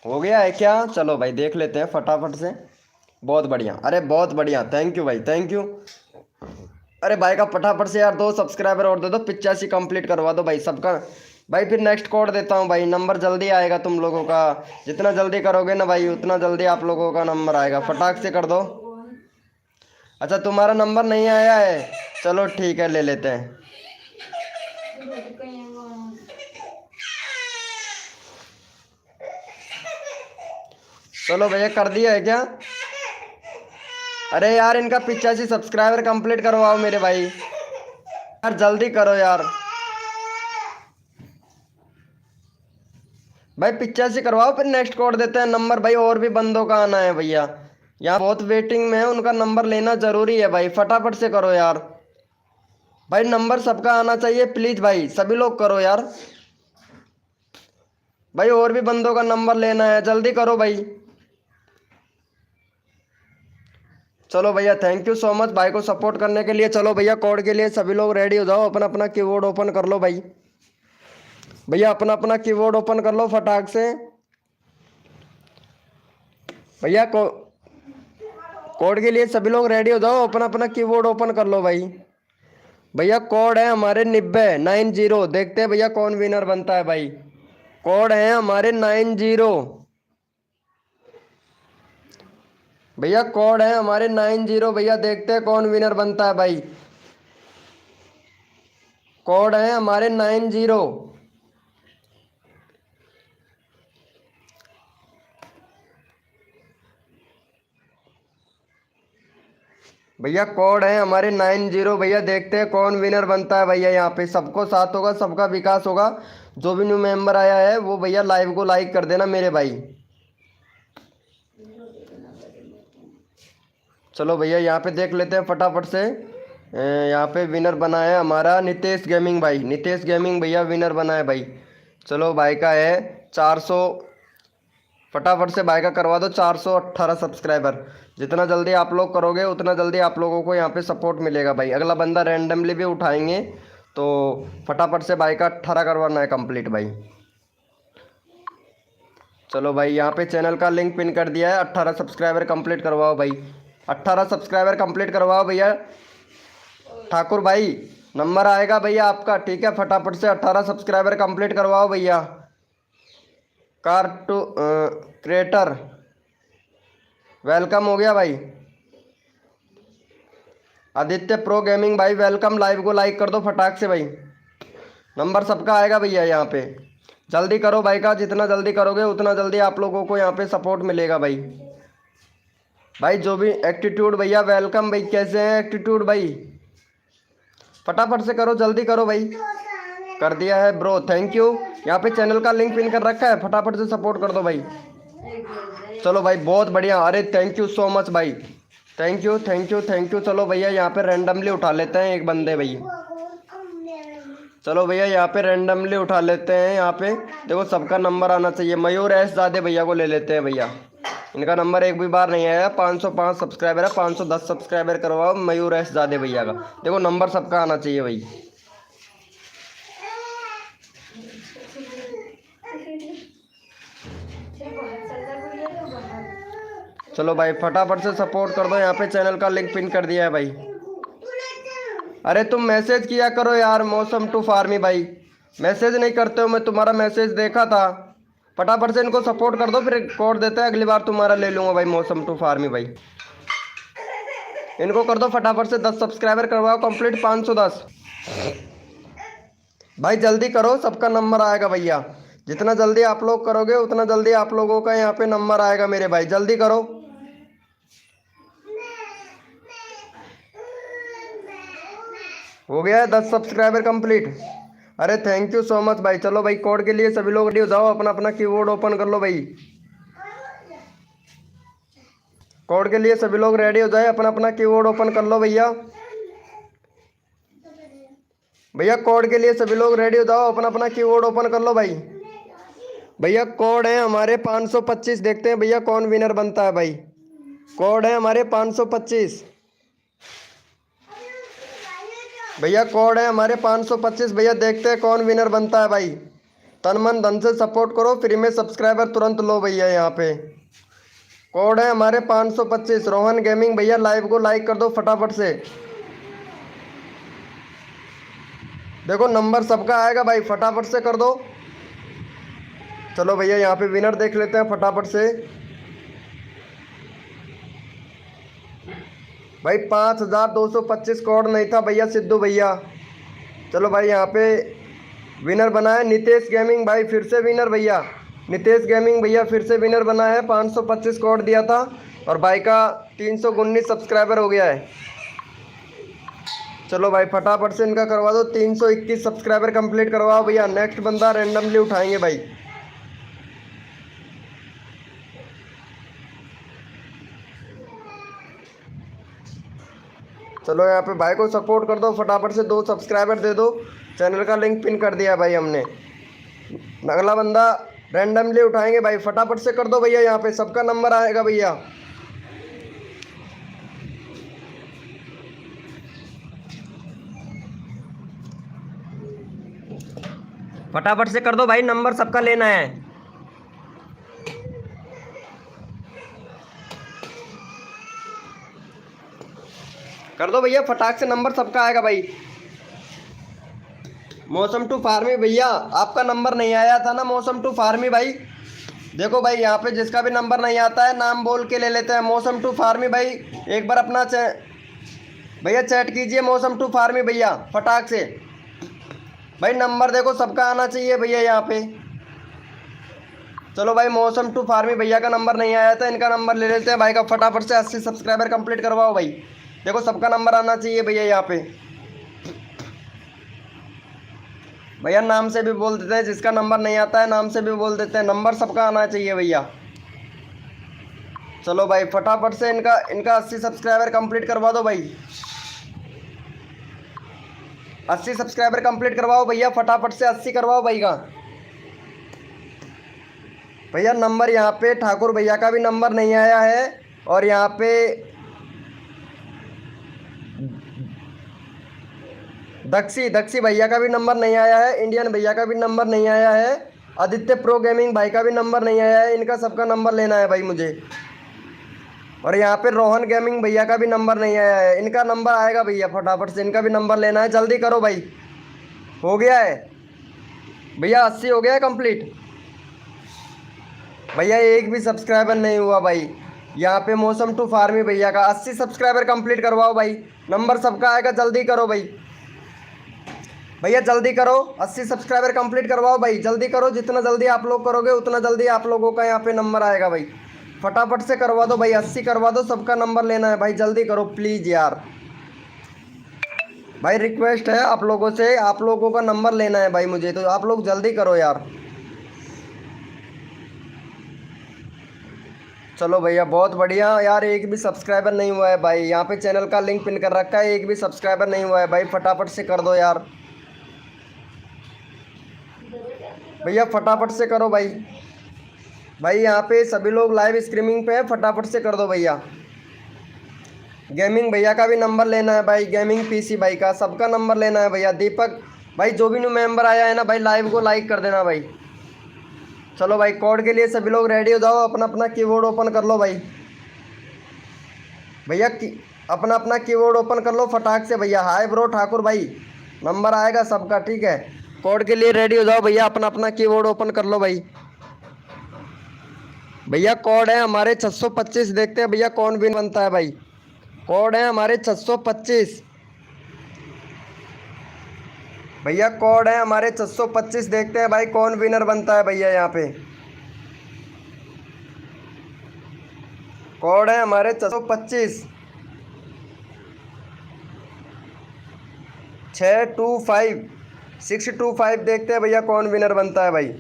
A: हो गया है क्या? चलो भाई देख लेते हैं फटाफट से। बहुत बढ़िया, अरे बहुत बढ़िया, थैंक यू भाई, थैंक यू। अरे भाई का फटाफट से यार 2 सब्सक्राइबर और दे दो, 85 कंप्लीट करवा दो भाई सबका। भाई फिर नेक्स्ट कोड देता हूँ भाई, नंबर जल्दी आएगा तुम लोगों का। जितना जल्दी करोगे ना भाई उतना जल्दी आप लोगों का नंबर आएगा, फटाक से कर दो। अच्छा तुम्हारा नंबर नहीं आया है, चलो ठीक है ले लेते हैं। चलो भैया कर दिया है क्या? अरे यार इनका 85 सब्सक्राइबर कंप्लीट करवाओ मेरे भाई, यार जल्दी करो यार भाई, 85 करवाओ फिर नेक्स्ट कोड देते हैं नंबर भाई। और भी बंदों का आना है भैया, यहाँ बहुत वेटिंग में है, उनका नंबर लेना जरूरी है भाई, फटाफट से करो यार भाई। नंबर सबका आना चाहिए प्लीज भाई, सभी लोग करो यार भाई, और भी बंदों का नंबर लेना है, जल्दी करो भाई। चलो भैया थैंक यू सो मच भाई को सपोर्ट करने के लिए। चलो भैया कोड के लिए सभी लोग रेडी हो जाओ, अपना अपना कीबोर्ड ओपन कर लो भाई। भैया अपना अपना कीबोर्ड ओपन कर लो फटाक से भैया। कोड के लिए सभी लोग रेडी हो जाओ, अपना अपना कीबोर्ड ओपन कर लो भाई। भैया कोड है हमारे 9090, देखते हैं भैया कौन विनर बनता है भाई। कोड है हमारे 90, भैया कोड है हमारे 90 भैया, देखते हैं कौन विनर बनता है भाई। कोड है हमारे 90। भैया कोड है हमारे 90। भैया देखते हैं कौन विनर बनता है भैया। यहाँ पे सबको साथ होगा, सबका विकास होगा। जो भी न्यू मेंबर आया है वो भैया लाइव को लाइक कर देना मेरे भाई। चलो भैया यहाँ पे देख लेते हैं फटाफट से। यहाँ पे विनर बना है हमारा नितेश गेमिंग भाई। नितेश गेमिंग भैया विनर बना है भाई। चलो भाई का है 400। फटाफट से भाई का करवा दो 418 सब्सक्राइबर। जितना जल्दी आप लोग करोगे उतना जल्दी आप लोगों को यहाँ पे सपोर्ट मिलेगा भाई। अगला बंदा रैंडमली भी उठाएंगे, तो फटाफट से भाई का 18 करवाना है कंप्लीट भाई। चलो भाई यहाँ पे चैनल का लिंक पिन कर दिया है। 18 सब्सक्राइबर कंप्लीट करवाओ भाई। 18 सब्सक्राइबर कंप्लीट करवाओ भैया। ठाकुर भाई नंबर आएगा भैया आपका, ठीक है। फटाफट से 18 सब्सक्राइबर कंप्लीट करवाओ भैया। कार्टू क्रिएटर वेलकम हो गया भाई। आदित्य प्रो गेमिंग भाई वेलकम। लाइव को लाइक कर दो फटाक से भाई। नंबर सबका आएगा भैया यहाँ पे। जल्दी करो भाई का, जितना जल्दी करोगे उतना जल्दी आप लोगों को यहाँ पे सपोर्ट मिलेगा भाई। भाई जो भी एटीट्यूड भैया वेलकम भाई। कैसे हैं एटीट्यूड भाई? फटाफट से करो, जल्दी करो भाई। कर दिया है ब्रो, थैंक यू। यहाँ पे चैनल का लिंक पिन कर रखा है, फटाफट से सपोर्ट कर दो भाई। चलो भाई बहुत बढ़िया। अरे थैंक यू सो मच भाई। Thank you thank you thank you. चलो भैया यहाँ पे रैंडमली उठा लेते हैं एक बंदे भैया। चलो भैया यहाँ पे रैंडमली उठा लेते हैं। यहाँ पे देखो सबका नंबर आना चाहिए। मयूर एस ज़्यादा भैया को ले लेते हैं भैया। इनका नंबर एक भी बार नहीं आया। 505 सब्सक्राइबर है। 510 सब्सक्राइबर करवाओ मयूर एस ज़्यादा भैया का। देखो नंबर सबका आना चाहिए भाई। चलो भाई फटाफट से सपोर्ट कर दो। यहाँ पे चैनल का लिंक पिन कर दिया है भाई। अरे तुम मैसेज किया करो यार मौसम टू फार्मी भाई। मैसेज नहीं करते हो, मैं तुम्हारा मैसेज देखा था। फटाफट से इनको सपोर्ट कर दो, फिर कोड देते हैं अगली बार तुम्हारा ले लूँगा भाई। मौसम टू फार्मी भाई इनको कर दो फटाफट से। 10 सब्सक्राइबर करवाओ कंप्लीट। 510 भाई जल्दी करो, सबका नंबर आएगा भैया। जितना जल्दी आप लोग करोगे उतना जल्दी आप लोगों का यहाँ पे नंबर आएगा मेरे भाई। जल्दी करो। हो गया है 10 सब्सक्राइबर कंप्लीट। अरे थैंक यू सो मच भाई। चलो भाई कोड के लिए सभी लोग रेडी हो जाओ। अपना अपना कीबोर्ड ओपन कर लो भाई। कोड के लिए सभी लोग रेडी हो जाए। अपना अपना कीबोर्ड ओपन कर लो भैया। भैया कोड के लिए सभी लोग रेडी हो जाओ। अपना अपना कीबोर्ड ओपन कर लो भाई। भैया कोड है हमारे 525। देखते हैं भैया कौन विनर बनता है भाई। कोड है हमारे 525 भैया। कोड है हमारे 525 भैया। देखते हैं कौन विनर बनता है भाई। तन मन धन से सपोर्ट करो, फ्री में सब्सक्राइबर तुरंत लो भैया। यहाँ पे कोड है हमारे 525। रोहन गेमिंग भैया लाइव को लाइक कर दो फटाफट से। देखो नंबर सबका आएगा भाई, फटाफट से कर दो। चलो भैया यहाँ पे विनर देख लेते हैं फटाफट से भाई। 5225 कोड नहीं था भैया सिद्धू भैया। चलो भाई यहाँ पे विनर बना है नितेश गेमिंग भाई। फिर से विनर भैया नितेश गेमिंग भैया फिर से विनर बना है। 525 कोड दिया था और भाई का 319 सब्सक्राइबर हो गया है। चलो भाई फटाफट से इनका करवा दो। 321 सब्सक्राइबर कंप्लीट करवाओ भैया। नेक्स्ट बंदा रैंडमली उठाएंगे भाई। चलो यहाँ पे भाई को सपोर्ट कर दो फटाफट से। 2 सब्सक्राइबर दे दो। चैनल का लिंक पिन कर दिया भाई हमने। अगला बंदा रैंडमली उठाएंगे भाई। फटाफट से कर दो भैया। यहाँ पे सबका नंबर आएगा भैया। फटाफट से कर दो भाई, नंबर सबका लेना है। कर दो भैया फटाक से, नंबर सबका आएगा भाई। मौसम टू फार्मी भैया आपका नंबर नहीं आया था ना। मौसम टू फार्मी भाई देखो भाई यहाँ पे जिसका भी नंबर नहीं आता है नाम बोल के ले लेते हैं। मौसम टू फार्मी भाई एक बार अपना भैया चैट कीजिए। मौसम टू फार्मी भैया फटाक से भाई। नंबर देखो सबका आना चाहिए भैया यहाँ पे। चलो भाई मौसम टू फार्मी भैया का नंबर नहीं आया था, इनका नंबर ले लेते हैं भाई का। फटाफट से 80 सब्सक्राइबर कंप्लीट करवाओ भाई। देखो सबका नंबर आना चाहिए भैया यहाँ पे। भैया नाम से भी बोल देते हैं, जिसका नंबर नहीं आता है नाम से भी बोल देते हैं, नंबर सबका आना चाहिए भैया। चलो भाई फटाफट से इनका इनका 80 सब्सक्राइबर कंप्लीट करवा दो भाई। 80 सब्सक्राइबर कंप्लीट करवाओ भैया, फटाफट से 80 करवाओ भाई का। भैया नंबर यहाँ पे ठाकुर भैया का भी नंबर नहीं आया है, और यहाँ पे दक्षी भैया का भी नंबर नहीं आया है, इंडियन भैया का भी नंबर नहीं आया है, आदित्य प्रो गेमिंग भाई का भी नंबर नहीं आया है। इनका सबका नंबर लेना है भाई मुझे। और यहाँ पे रोहन गेमिंग भैया का भी नंबर नहीं आया है, इनका नंबर आएगा भैया, फटाफट से इनका भी नंबर लेना है, जल्दी करो भाई। हो गया है भैया, 80 हो गया है कंप्लीट। भैया एक भी सब्सक्राइबर नहीं हुआ भाई। यहाँ पे मौसम टू फार्मी भैया का 80 सब्सक्राइबर कंप्लीट करवाओ भाई, नंबर सबका आएगा, जल्दी करो भाई। भैया जल्दी करो, 80 सब्सक्राइबर कंप्लीट करवाओ भाई, जल्दी करो। जितना जल्दी आप लोग करोगे उतना जल्दी आप लोगों का यहाँ पे नंबर आएगा भाई। फटाफट से करवा दो भाई, 80 करवा दो, सबका नंबर लेना है भाई, जल्दी करो प्लीज़ यार। भाई रिक्वेस्ट है आप लोगों से, आप लोगों का नंबर लेना है भाई मुझे, तो आप लोग जल्दी करो यार। चलो भैया बहुत बढ़िया यार, एक भी सब्सक्राइबर नहीं हुआ है भाई। यहाँ पे चैनल का लिंक पिन कर रखा है, एक भी सब्सक्राइबर नहीं हुआ है भाई, फटाफट से कर दो यार भैया, फटाफट से करो भाई। भाई यहाँ पे सभी लोग लाइव स्ट्रीमिंग पे है, फटाफट से कर दो भैया। गेमिंग भैया का भी नंबर लेना है भाई, गेमिंग पीसी भाई का, सबका नंबर लेना है भैया। दीपक भाई जो भी न्यू मेंबर आया है ना भाई, लाइव को लाइक कर देना भाई। चलो भाई कोड के लिए सभी लोग रेडी हो जाओ, अपना अपना कीबोर्ड ओपन कर लो भाई। भैया अपना अपना कीबोर्ड ओपन कर लो फटाक से भैया। हाय ब्रो ठाकुर भाई, नंबर आएगा सबका, ठीक है। कोड के लिए रेडी हो जाओ भैया, अपना अपना कीबोर्ड ओपन कर लो भाई। भैया कोड है हमारे 625, देखते हैं भैया कौन विन बनता है भाई। कोड है हमारे 625 भैया, कोड है हमारे 625, देखते हैं भाई कौन विनर बनता है भैया। यहाँ पे कोड है हमारे 625 625 625, देखते हैं भैया कौन विनर बनता है भाई।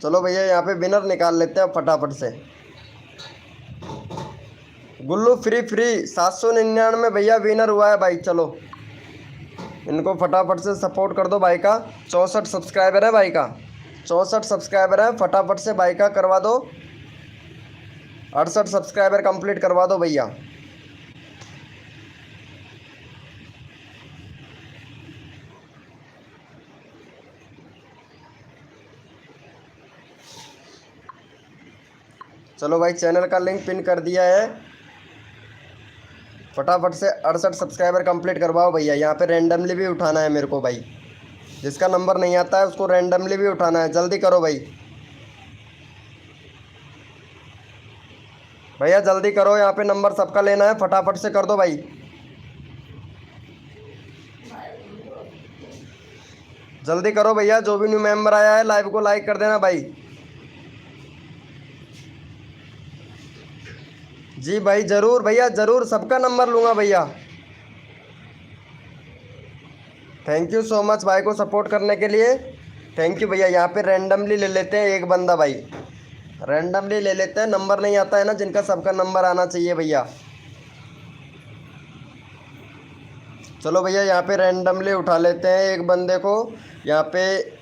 A: चलो भैया यहाँ पे विनर निकाल लेते हैं फटाफट से। गुल्लू फ्री 799 भैया विनर हुआ है भाई। चलो इनको फटाफट से सपोर्ट कर दो भाई का। 64 सब्सक्राइबर है भाई का, 64 सब्सक्राइबर है, फटाफट से भाई का करवा दो। 68 सब्सक्राइबर कंप्लीट करवा दो भैया। चलो भाई चैनल का लिंक पिन कर दिया है, फटाफट से 68 सब्सक्राइबर कंप्लीट करवाओ भैया। यहाँ पे रैंडमली भी उठाना है मेरे को भाई, जिसका नंबर नहीं आता है उसको रैंडमली भी उठाना है, जल्दी करो भाई। भैया जल्दी करो, यहाँ पे नंबर सबका लेना है, फटाफट से कर दो भाई। जल्दी करो भैया, जो भी न्यू मेंबर आया है लाइव को लाइक कर देना भाई। जी भाई ज़रूर भैया, ज़रूर सबका नंबर लूँगा भैया। थैंक यू सो मच भाई को सपोर्ट करने के लिए, थैंक यू भैया। यहाँ पे रैंडमली ले लेते हैं एक बंदा भाई, रैंडमली ले लेते हैं, नंबर नहीं आता है ना जिनका, सबका नंबर आना चाहिए भैया। चलो भैया यहाँ पे रैंडमली उठा लेते हैं एक बंदे को। यहाँ पे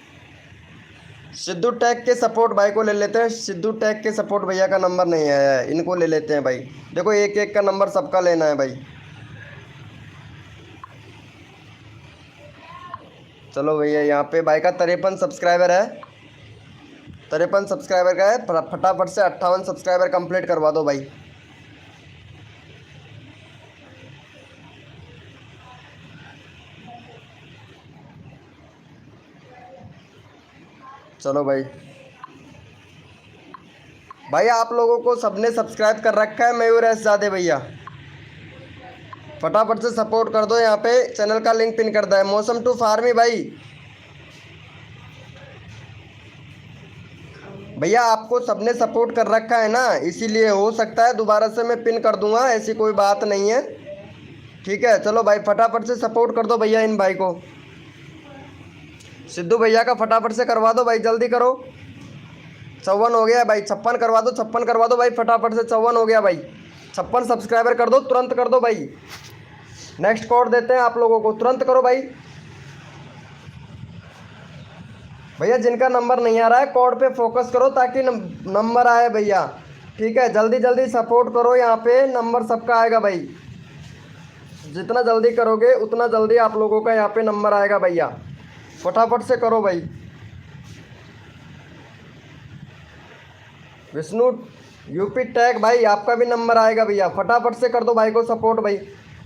A: सिद्धू टैग के सपोर्ट भाई को ले लेते हैं, सिद्धू टैग के सपोर्ट भैया का नंबर नहीं आया है, इनको ले लेते हैं भाई। देखो एक एक का नंबर सबका लेना है भाई। चलो भैया यहाँ पे भाई का 53 सब्सक्राइबर है, 53 सब्सक्राइबर का है, फटाफट से 58 सब्सक्राइबर कंप्लीट करवा दो भाई। चलो भाई, भाई आप लोगों को सबने सब्सक्राइब कर रखा है, मयूर एस ज़ादे भैया। फटाफट से सपोर्ट कर दो। यहाँ पे चैनल का लिंक पिन कर दिया है। मौसम टू फार्मी भाई, भैया आपको सबने सपोर्ट कर रखा है ना, इसीलिए हो सकता है दोबारा से मैं पिन कर दूंगा, ऐसी कोई बात नहीं है। ठीक है, चलो भाई फटाफट से सपोर्ट कर दो भैया इन भाई को। सिद्धू भैया का फटाफट से करवा दो भाई, जल्दी करो। 54 हो गया भाई, 56 करवा दो, 56 करवा दो भाई फटाफट से। 54 हो गया भाई, 56 सब्सक्राइबर कर दो, तुरंत कर दो भाई। नेक्स्ट कोड देते हैं आप लोगों को, तुरंत करो भाई। भैया जिनका नंबर नहीं आ रहा है कोड पे फोकस करो ताकि नंबर आए भैया। ठीक है, जल्दी जल्दी सपोर्ट करो, यहाँ पे नंबर सबका आएगा भाई। जितना जल्दी करोगे उतना जल्दी आप लोगों का यहाँ पे नंबर आएगा भैया। फटाफट से करो भाई। विष्णु यूपी टैग भाई, आपका भी नंबर आएगा भैया। फटाफट से कर दो भाई को सपोर्ट भाई,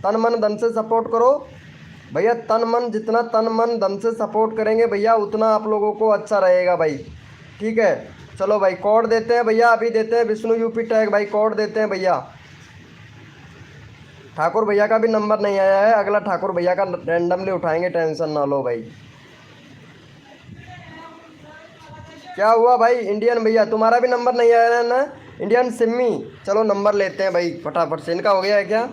A: तन मन धन से सपोर्ट करो भैया। तन मन, जितना तन मन धन से सपोर्ट करेंगे भैया उतना आप लोगों को अच्छा रहेगा भाई। ठीक है, चलो भाई कोड देते हैं भैया, अभी देते हैं। विष्णु यूपी टैग भाई कोड देते हैं भैया। ठाकुर भैया का भी नंबर नहीं आया है, अगला ठाकुर भैया का रैंडमली उठाएंगे, टेंशन ना लो भाई। क्या हुआ भाई इंडियन भैया, तुम्हारा भी नंबर नहीं आया है ना? इंडियन सिम्मी, चलो नंबर लेते हैं भाई फटाफट से। इनका हो गया है क्या?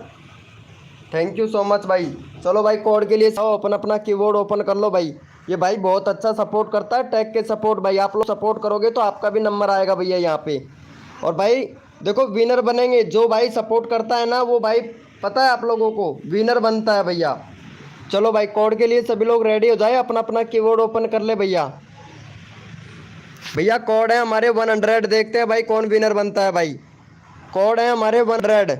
A: थैंक यू सो मच भाई। चलो भाई कोड के लिए सब अपना अपना कीबोर्ड ओपन कर लो भाई। ये भाई बहुत अच्छा सपोर्ट करता है, टैग के सपोर्ट भाई। आप लोग सपोर्ट करोगे तो आपका भी नंबर आएगा भैया यहाँ पे। और भाई देखो विनर बनेंगे, जो भाई सपोर्ट करता है ना वो भाई, पता है आप लोगों को, विनर बनता है भैया। चलो भाई कोड के लिए सभी लोग रेडी हो जाए, अपना अपना कीबोर्ड ओपन कर ले भैया। भैया कोड है हमारे 100, देखते हैं भाई कौन विनर बनता है भाई। कोड है हमारे 100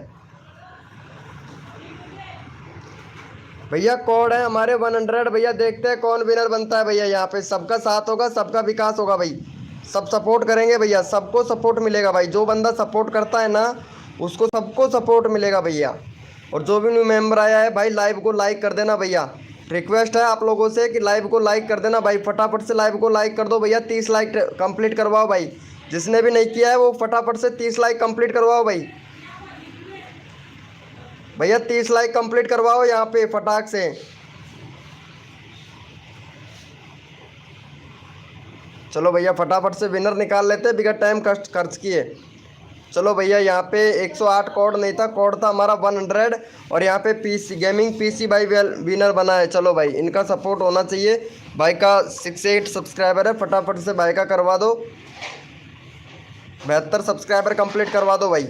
A: भैया, कोड है हमारे 100 भैया। देखते हैं कौन विनर बनता है भैया। यहाँ पे सबका साथ होगा, सबका विकास होगा भाई। सब सपोर्ट करेंगे भैया, सबको सपोर्ट मिलेगा भाई। जो बंदा सपोर्ट करता है ना उसको सबको सपोर्ट मिलेगा भैया। और जो भी न्यू मेंबर आया है भाई लाइव को लाइक कर देना भैया। रिक्वेस्ट है आप लोगों से कि लाइव को लाइक कर देना भाई। फटाफट से लाइव को लाइक कर दो भैया, 30 लाइक कंप्लीट करवाओ भाई। जिसने भी नहीं किया है वो फटाफट से 30 लाइक कंप्लीट करवाओ भाई। भैया 30 लाइक कंप्लीट करवाओ यहाँ पे फटाक से। चलो भैया फटाफट से विनर निकाल लेते हैं बिना टाइम खर्च किए। चलो भैया यहाँ पे 108 कोड नहीं था, कोड था हमारा 100। और यहाँ पे पीसी गेमिंग पीसी भाई विनर बना है। चलो भाई इनका सपोर्ट होना चाहिए। भाई का 68 सब्सक्राइबर है, फटाफट से भाई का करवा दो। 72 सब्सक्राइबर कंप्लीट करवा दो भाई।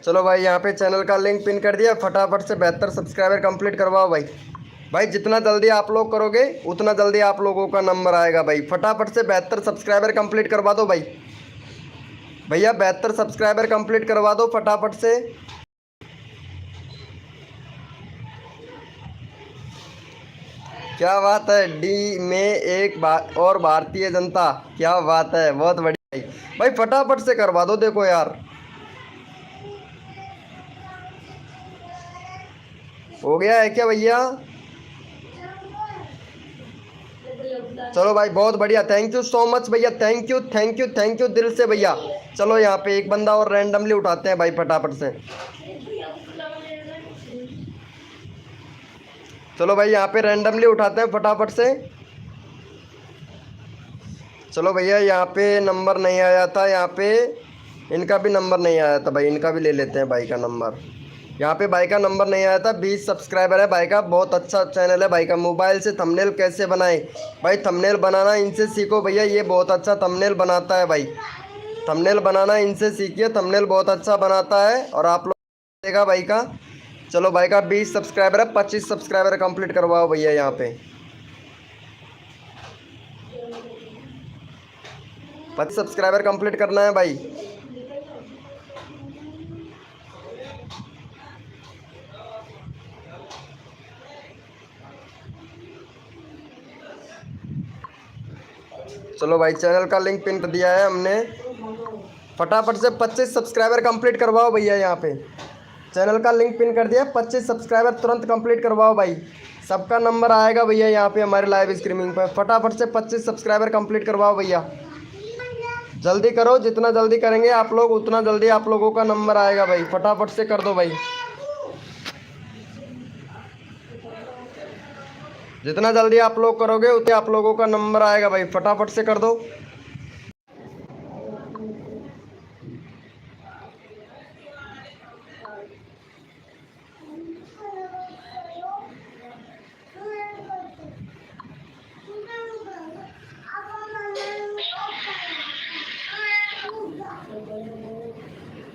A: चलो भाई यहाँ पे चैनल का लिंक पिन कर दिया, फटाफट से 72 सब्सक्राइबर कंप्लीट करवाओ भाई। भाई जितना जल्दी आप लोग करोगे उतना जल्दी आप लोगों का नंबर आएगा भाई। फटाफट से 72 सब्सक्राइबर कंप्लीट करवा दो भाई। भैया 72 सब्सक्राइबर कंप्लीट करवा दो फटाफट से। क्या बात है, डी में एक और भारतीय जनता, क्या बात है, बहुत बढ़िया भाई। भाई फटाफट से करवा दो, देखो यार हो गया है क्या भैया? चलो भाई बहुत बढ़िया, थैंक यू सो मच भैया, thank you thank you thank you दिल से भैया। चलो यहाँ पे एक बंदा और रैंडमली उठाते हैं भाई फटाफट से। चलो भाई यहाँ पे रैंडमली उठाते हैं फटाफट से। चलो भैया यहाँ पे नंबर नहीं आया था, यहाँ पे इनका भी नंबर नहीं आया था भाई, इनका भी ले लेते हैं भाई का नंबर। यहाँ पे भाई का नंबर नहीं आया था, 20 सब्सक्राइबर है भाई का, बहुत अच्छा चैनल है भाई का। मोबाइल से थंबनेल कैसे बनाए भाई, थंबनेल बनाना इनसे सीखो भैया, ये बहुत अच्छा थंबनेल बनाता है भाई। थंबनेल बनाना इनसे सीखिए, थंबनेल बहुत अच्छा बनाता है और आप लोग देगा भाई का। चलो भाई का 20 सब्सक्राइबर है, 25 सब्सक्राइबर कंप्लीट करवाओ भैया यहाँ पे। 25 सब्सक्राइबर कंप्लीट करना है भाई। चलो भाई चैनल का लिंक पिन कर दिया है हमने, फटाफट से 25 सब्सक्राइबर कंप्लीट करवाओ भैया यहाँ पे। चैनल का लिंक पिन कर दिया। 25 सब्सक्राइबर तुरंत कंप्लीट करवाओ भाई। सबका नंबर आएगा भैया यहाँ पे हमारे लाइव स्ट्रीमिंग पर। फटाफट से 25 सब्सक्राइबर कंप्लीट करवाओ भैया, जल्दी करो। जितना जल्दी करेंगे आप लोग उतना जल्दी आप लोगों का नंबर आएगा भाई। फटाफट से कर दो भाई, जितना जल्दी आप लोग करोगे उतने आप लोगों का नंबर आएगा भाई। फटाफट से कर दो।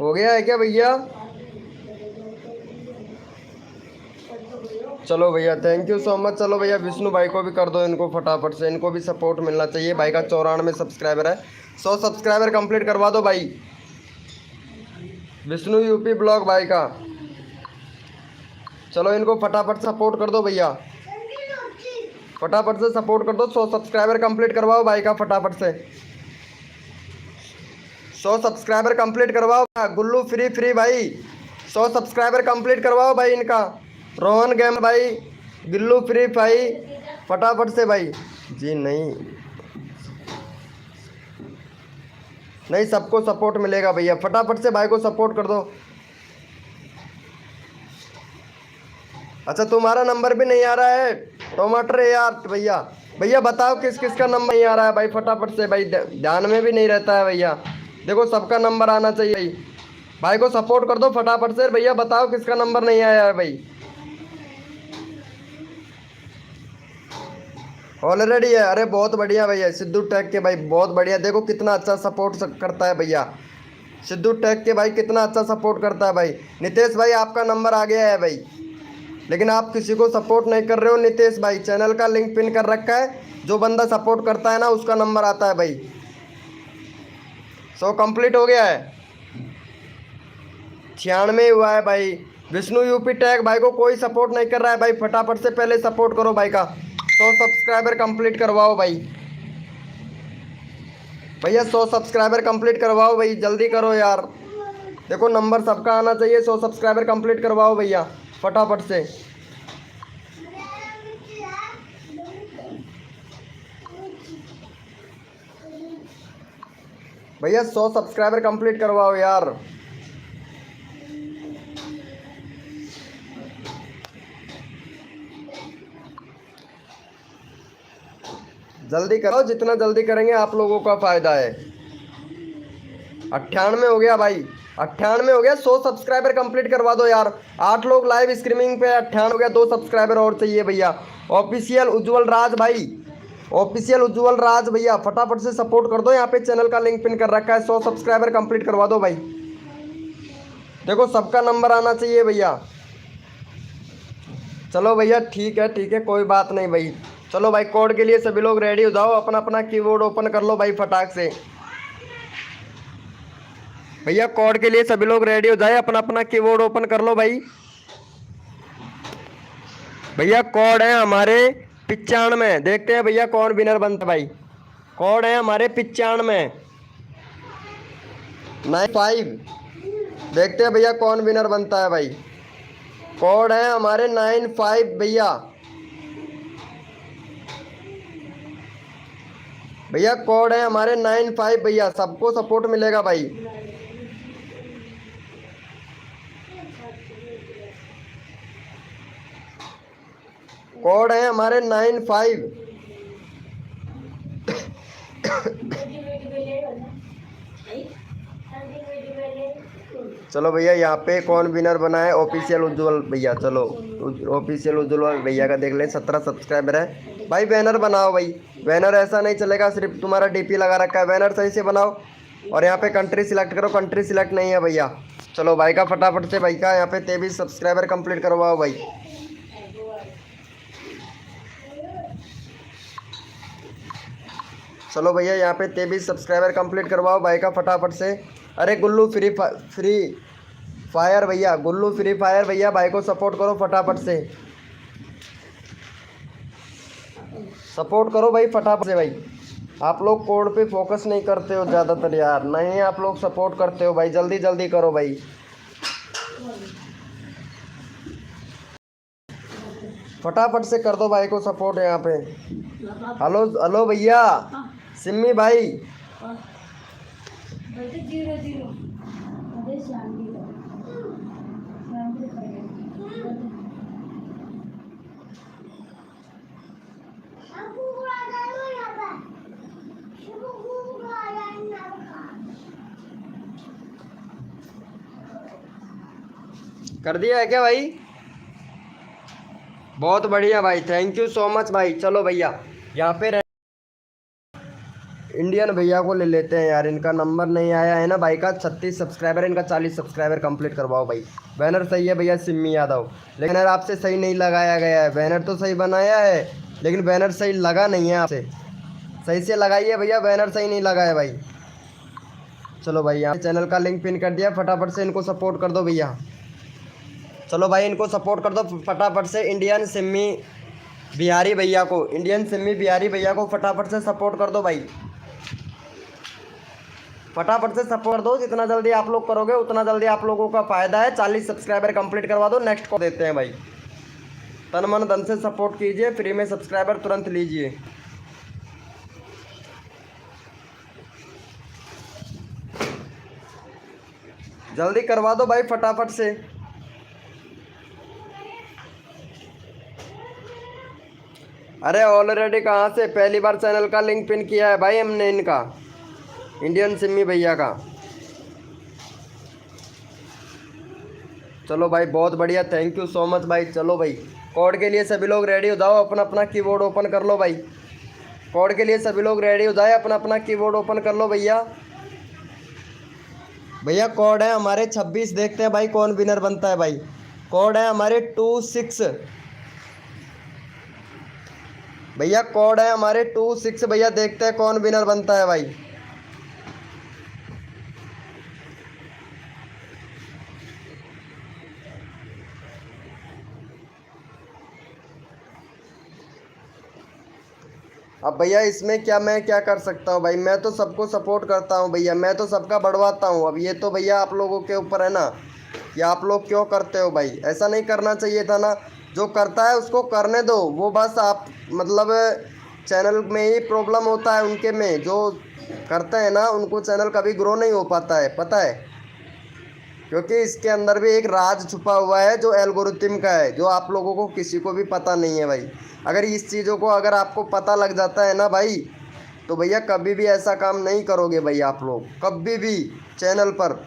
A: हो गया है क्या भैया? चलो भैया, थैंक यू सो मच। चलो भैया विष्णु भाई को भी कर दो, इनको फटाफट से, इनको भी सपोर्ट मिलना चाहिए। भाई का 94 सब्सक्राइबर है, 100 सब्सक्राइबर कंप्लीट करवा दो भाई। विष्णु यूपी ब्लॉग भाई का, चलो इनको फटाफट सपोर्ट कर दो भैया, फटाफट से सपोर्ट कर दो। 100 सब्सक्राइबर कंप्लीट करवाओ भाई का फटाफट से, 100 सब्सक्राइबर कंप्लीट करवाओ। गुल्लू फ्री फ्री भाई 100 सब्सक्राइबर कंप्लीट करवाओ भाई इनका। रोहन गेम भाई, गुल्लू फ्री भाई, फटाफट से भाई। जी नहीं नहीं, सबको सपोर्ट मिलेगा भैया, फटाफट से भाई को सपोर्ट कर दो। अच्छा तुम्हारा नंबर भी नहीं आ रहा है टमाटर यार भैया? भैया बताओ किस किस का नंबर नहीं आ रहा है भाई, फटाफट से भाई, ध्यान में भी नहीं रहता है भैया। देखो सबका नंबर आना चाहिए भाई, भाई को सपोर्ट कर दो फटाफट से भैया। बताओ किसका नंबर नहीं आया है भाई? ऑलरेडी है, अरे बहुत बढ़िया भैया। सिद्धू टैग के भाई बहुत बढ़िया, देखो कितना अच्छा सपोर्ट करता है भैया। सिद्धू टैग के भाई कितना अच्छा सपोर्ट करता है भाई। नितेश भाई आपका नंबर आ गया है भाई, लेकिन आप किसी को सपोर्ट नहीं कर रहे हो नितेश भाई। चैनल का लिंक पिन कर रखा है, जो बंदा सपोर्ट करता है ना उसका नंबर आता है भाई। 100 कंप्लीट हो गया है, 96 हुआ है भाई। विष्णु यूपी टैग भाई को कोई सपोर्ट नहीं कर रहा है भाई, फटाफट से पहले सपोर्ट करो भाई का। 100 सब्सक्राइबर कंप्लीट करवाओ भाई, भैया 100 सब्सक्राइबर कंप्लीट करवाओ भाई, जल्दी करो यार। देखो नंबर सबका आना चाहिए, 100 सब्सक्राइबर कंप्लीट करवाओ भैया फटाफट से। भैया 100 सब्सक्राइबर कंप्लीट करवाओ यार। जल्दी करो, जितना जल्दी करेंगे आप लोगों का फायदा है। 98 हो गया भाई, 98 हो गया। 100 सब्सक्राइबर कंप्लीट करवा दो यार। 8 लोग लाइव स्ट्रीमिंग पे, 98 हो गया। 2 सब्सक्राइबर और चाहिए भैया। ऑफिशियल उज्जवल राज भाई, ऑफिशियल उज्जवल राज भैया फटाफट से सपोर्ट कर दो। यहाँ पे चैनल का लिंक पिन कर रखा है, 100 सब्सक्राइबर कंप्लीट करवा दो भाई। देखो सबका नंबर आना चाहिए भैया। चलो भैया ठीक है कोई बात नहीं भाई। चलो भाई कोड के लिए सभी लोग रेडी हो जाओ, अपना अपना कीबोर्ड ओपन कर लो भाई फटाक से। भैया कोड के लिए सभी लोग रेडी हो जाए, अपना अपना कीबोर्ड ओपन कर लो भाई। भैया कोड है हमारे 95, देखते हैं भैया कौन विनर बनता है भाई। कोड है हमारे 95 95, देखते हैं भैया कौन विनर बनता है भाई। कोड है हमारे 95 भैया। भैया कोड है हमारे 95 भैया, सबको सपोर्ट मिलेगा भाई। कोड है हमारे 95। चलो भैया यहाँ पे कौन विनर बना है? ऑफिशियल उज्जवल भैया। चलो ऑफिशियल उज्जवल भैया का देख ले, 17 सब्सक्राइबर है भाई। बैनर बनाओ भाई, बैनर ऐसा नहीं चलेगा सिर्फ तुम्हारा डीपी लगा रखा है, बैनर सही से बनाओ। और यहाँ पे कंट्री सिलेक्ट करो, कंट्री सिलेक्ट नहीं है भैया। चलो भाई का फटाफट से भाई का यहाँ पे 23 सब्सक्राइबर कंप्लीट करवाओ भाई। चलो भैया यहाँ पे 23 सब्सक्राइबर कंप्लीट करवाओ भाई का फटाफट से। अरे गुल्लू फ्री फायर भैया, गुल्लू फ्री फायर भैया भाई को सपोर्ट करो फटाफट से, सपोर्ट करो भाई फटाफट से भाई। आप लोग कोड पे फोकस नहीं करते हो ज़्यादातर यार, नहीं आप लोग सपोर्ट करते हो भाई, जल्दी जल्दी करो भाई। फटाफट से कर दो भाई को सपोर्ट यहाँ पे। हेलो हेलो भैया सिम्मी भाई।
B: बोलते 0-0 अरे शांति रहो, शांति रहो।
A: कर दिया है क्या भाई? बहुत बढ़िया भाई, थैंक यू सो मच भाई। चलो भैया यहाँ पे इंडियन भैया को ले लेते हैं यार, इनका नंबर नहीं आया है ना भाई का। 36 सब्सक्राइबर, इनका 40 सब्सक्राइबर कंप्लीट करवाओ भाई। बैनर सही है भैया सिम्मी यादव, लेकिन बैनर आपसे सही नहीं लगाया गया है। बैनर तो सही बनाया है लेकिन बैनर सही लगा नहीं है आपसे। सही से लगाइए भैया, बैनर सही नहीं लगा है भाई। चलो भाई यहाँ चैनल का लिंक पिन कर दिया, फटाफट से इनको सपोर्ट कर दो भैया। चलो भाई इनको सपोर्ट कर दो फटाफट से। इंडियन सिम्मी बिहारी भैया को, इंडियन सिम्मी बिहारी भैया को फटाफट से सपोर्ट कर दो भाई। फटाफट से सपोर्ट दो, जितना जल्दी आप लोग करोगे उतना जल्दी आप लोगों का फ़ायदा है। 40 सब्सक्राइबर कंप्लीट करवा दो, नेक्स्ट को देते हैं भाई। तन मन धन से सपोर्ट कीजिए, फ्री में सब्सक्राइबर तुरंत लीजिए। जल्दी करवा दो भाई फटाफट से। अरे ऑलरेडी कहाँ से, पहली बार चैनल का लिंक पिन किया है भाई हमने इनका, इंडियन सिम्मी भैया का। चलो भाई बहुत बढ़िया, थैंक यू सो मच भाई। चलो भाई कोड के लिए सभी लोग रेडी हो जाओ, अपना अपना कीबोर्ड ओपन कर लो भाई। कोड के लिए सभी लोग रेडी हो जाए, अपना अपना कीबोर्ड ओपन कर लो भैया। भैया कोड है हमारे 26, देखते हैं भाई कौन विनर बनता है भाई। कोड है हमारे 26 भैया, कोड है हमारे 26 भैया, देखते हैं कौन विनर बनता है भाई। अब भैया इसमें क्या मैं क्या कर सकता हूँ भाई, मैं तो सबको सपोर्ट करता हूँ भैया, मैं तो सबका बढ़वाता हूँ। अब ये तो भैया आप लोगों के ऊपर है ना कि आप लोग क्यों करते हो भाई, ऐसा नहीं करना चाहिए था ना। जो करता है उसको करने दो, वो बस आप मतलब चैनल में ही प्रॉब्लम होता है उनके में, जो करते हैं ना उनको चैनल कभी ग्रो नहीं हो पाता है, पता है। क्योंकि इसके अंदर भी एक राज छुपा हुआ है जो एल्गोरिथम का है, जो आप लोगों को किसी को भी पता नहीं है भाई। अगर इस चीज़ों को अगर आपको पता लग जाता है ना भाई, तो भैया कभी भी ऐसा काम नहीं करोगे भाई आप लोग, कभी भी चैनल पर।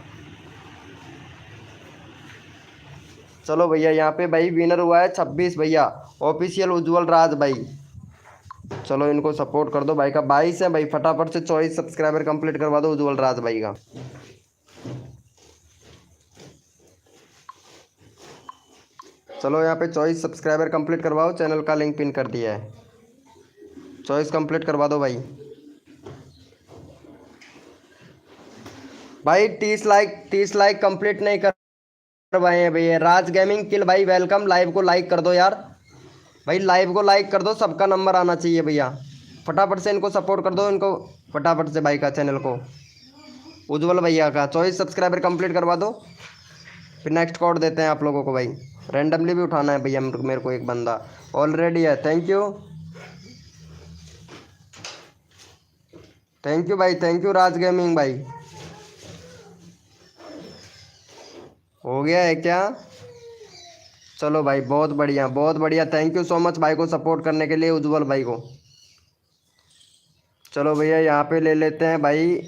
A: चलो भैया यहाँ पे भाई विनर हुआ है 26 भैया, ऑफिशियल उज्जवल राज भाई। चलो इनको सपोर्ट कर दो भाई का 22 है भाई, फटाफट से 24 सब्सक्राइबर कंप्लीट करवा दो उज्जवल राज भाई का। चलो यहाँ पे 24 सब्सक्राइबर कंप्लीट करवाओ, चैनल का लिंक पिन कर दिया है। 24 कंप्लीट करवा दो भाई। भाई 30 लाइक कंप्लीट नहीं करवाए हैं भैया। राज गेमिंग किल भाई वेलकम, लाइव को लाइक कर दो यार भाई, लाइव को लाइक कर दो, सबका नंबर आना चाहिए भैया। फटाफट से इनको सपोर्ट कर दो, इनको फटाफट से भाई का चैनल को, उज्जवल भैया का 24 सब्सक्राइबर कंप्लीट करवा दो। फिर नेक्स्ट कोड देते हैं आप लोगों को भाई, रैंडमली भी उठाना है भैया मेरे को एक बंदा ऑलरेडी है। थैंक यू भाई, थैंक यू राज गेमिंग भाई। हो गया है क्या? चलो भाई बहुत बढ़िया बहुत बढ़िया, थैंक यू सो मच भाई को सपोर्ट करने के लिए, उज्जवल भाई को। चलो भैया यहाँ पे ले लेते हैं भाई।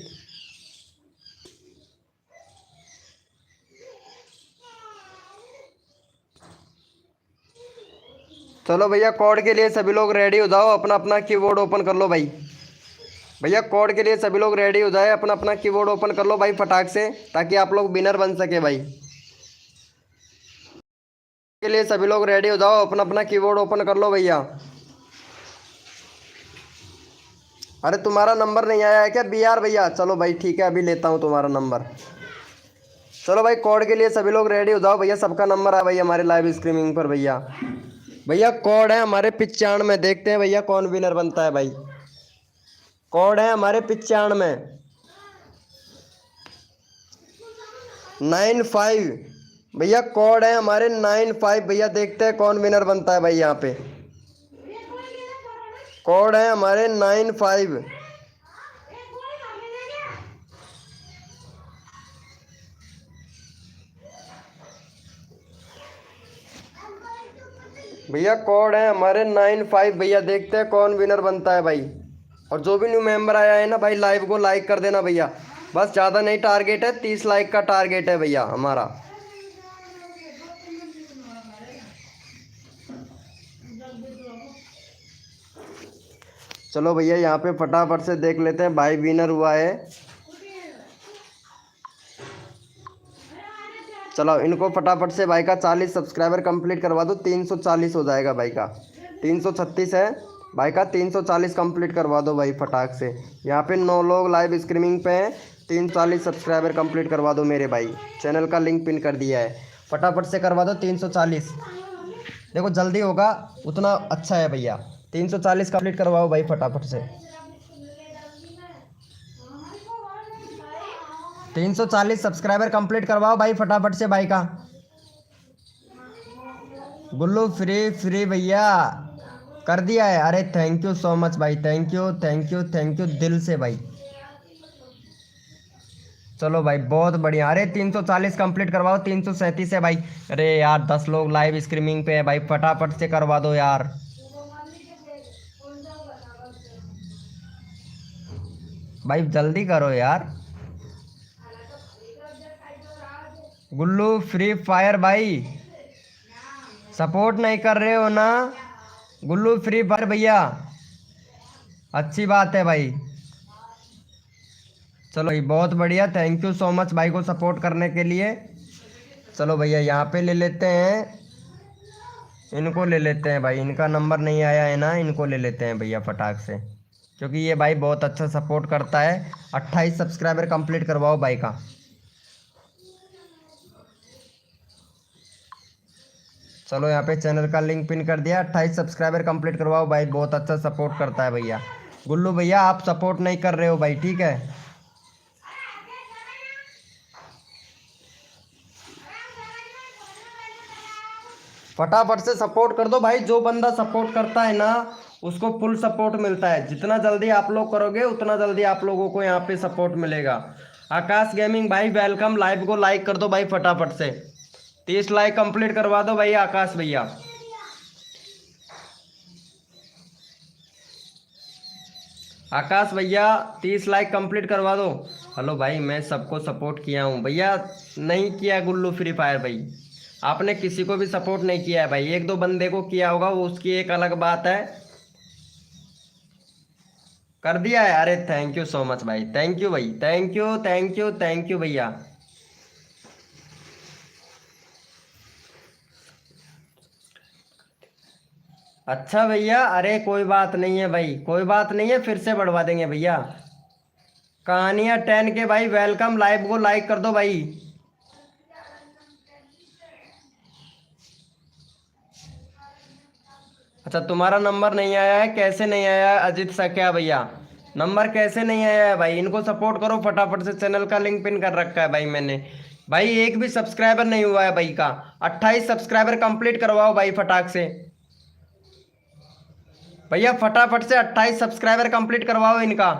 A: चलो भैया कोड के लिए सभी लोग रेडी हो जाओ, अपना अपना कीबोर्ड ओपन कर लो भाई। भैया कोड के लिए सभी लोग रेडी हो जाए, अपना अपना कीबोर्ड ओपन कर लो भाई फटाक से, ताकि आप लोग विनर बन सके भाई। के लिए सभी लोग रेडी हो जाओ, अपना अपना कीबोर्ड ओपन कर लो भैया। अरे तुम्हारा नंबर नहीं आया है क्या BR भैया? चलो भाई ठीक है, अभी लेता हूँ तुम्हारा नंबर। चलो भाई कोड के लिए सभी लोग रेडी हो जाओ भैया, सबका नंबर है भाई हमारे लाइव स्ट्रीमिंग पर भैया। भैया कोड है हमारे 95, देखते हैं भैया कौन विनर बनता है भाई। कोड है हमारे 95 95 भैया कोड है हमारे 95। भैया देखते हैं कौन विनर बनता है भाई। यहाँ पे कोड है हमारे 95। भैया कोड है हमारे 95। भैया देखते हैं कौन विनर बनता है भाई। और जो भी न्यू मेंबर आया है ना भाई, लाइव को लाइक कर देना भैया। बस ज़्यादा नहीं, टारगेट है 30 लाइक का टारगेट है भैया हमारा। चलो भैया यहाँ पे फटाफट से देख लेते हैं भाई विनर हुआ है। चलो इनको फटाफट से भाई का 40 सब्सक्राइबर कंप्लीट करवा दो। 340 हो जाएगा भाई का। 336 है भाई का, 340 कंप्लीट करवा दो भाई फटाक से। यहाँ पे 9 लोग लाइव स्ट्रीमिंग पे हैं। 340 सब्सक्राइबर कंप्लीट करवा दो मेरे भाई। चैनल का लिंक पिन कर दिया है, फटाफट से करवा दो 340। देखो जल्दी होगा उतना अच्छा है भैया। 340 कंप्लीट करवाओ भाई फटाफट से। 340 सब्सक्राइबर कंप्लीट करवाओ भाई फटाफट से भाई का। गुल्लू फ्री भैया कर दिया है। अरे थैंक यू सो मच भाई, thank you thank you thank you दिल से भाई। चलो भाई बहुत बढ़िया। अरे 340 कंप्लीट करवाओ। 337 है भाई। अरे यार 10 लोग लाइव स्ट्रीमिंग पे है भाई, फटाफट से करवा दो यार। भाई जल्दी करो यार। गुल्लू फ्री फायर भाई सपोर्ट नहीं कर रहे हो ना। गुल्लू फ्री फायर भैया अच्छी बात है भाई। चलो भाई बहुत बढ़िया, थैंक यू सो मच भाई को सपोर्ट करने के लिए। चलो भैया यहाँ पे ले लेते हैं, इनको ले लेते हैं भाई। इनका नंबर नहीं आया है ना, इनको ले लेते हैं भैया फटाक से, क्योंकि ये भाई बहुत अच्छा सपोर्ट करता है। 28 सब्सक्राइबर कंप्लीट करवाओ भाई का। चलो यहाँ पे चैनल का लिंक पिन कर दिया। 28 सब्सक्राइबर कंप्लीट करवाओ भाई, बहुत अच्छा सपोर्ट करता है भैया। गुल्लू भैया आप सपोर्ट नहीं कर रहे हो भाई, ठीक है। फटाफट से सपोर्ट कर दो भाई। जो बंदा सपोर्ट करता है ना उसको फुल सपोर्ट मिलता है। जितना जल्दी आप लोग करोगे उतना जल्दी आप लोगों को यहाँ पे सपोर्ट मिलेगा। आकाश गेमिंग भाई वेलकम। लाइव को लाइक कर दो भाई फटाफट से। 30 लाइक कंप्लीट करवा दो भाई आकाश भैया। आकाश भैया 30 लाइक कंप्लीट करवा दो। हेलो भाई मैं सबको सपोर्ट किया हूँ भैया। नहीं किया गुल्लू फ्री फायर भाई, आपने किसी को भी सपोर्ट नहीं किया है भाई। 1-2 बंदे को किया होगा, वो उसकी एक अलग बात है। कर दिया है। अरे थैंक यू सो मच भाई, थैंक यू भाई, thank you thank you thank you भैया। अच्छा भैया, अरे कोई बात नहीं है भाई, कोई बात नहीं है, फिर से बढ़वा देंगे भैया। कहानियाँ 10 के भाई वेलकम। लाइव को लाइक कर दो भाई। अच्छा तुम्हारा नंबर नहीं आया है, कैसे नहीं आया है अजीत सक्या भैया? नंबर कैसे नहीं आया है भाई? इनको सपोर्ट करो फटाफट से। चैनल का लिंक पिन कर रखा है भाई मैंने। भाई एक भी सब्सक्राइबर नहीं हुआ है भाई का। 28 सब्सक्राइबर कंप्लीट करवाओ भाई फटाक से भैया। फटाफट से 28 सब्सक्राइबर कंप्लीट करवाओ इनका।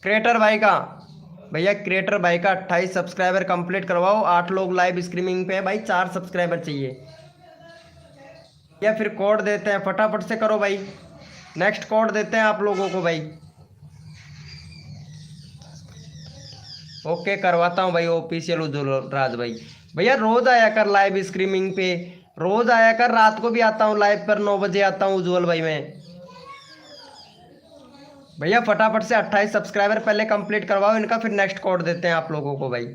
A: क्रिएटर भाई का भैया, क्रिएटर भाई का 28 सब्सक्राइबर कंप्लीट करवाओ। 8 लोग लाइव स्ट्रीमिंग पे है भाई, 4 सब्सक्राइबर चाहिए। या फिर कोड देते हैं, फटाफट से करो भाई। नेक्स्ट कोड देते हैं आप लोगों को भाई। ओके करवाता हूँ भाई ऑफिशियल उज्जवल राज भाई। भैया रोज आया कर लाइव स्ट्रीमिंग पे, रोज आया कर। रात को भी आता हूँ लाइव पर, 9 बजे आता हूँ उज्जवल भाई मैं। भैया फटाफट से 28 सब्सक्राइबर पहले कंप्लीट करवाओ इनका, फिर नेक्स्ट कोड देते हैं आप लोगों को भाई।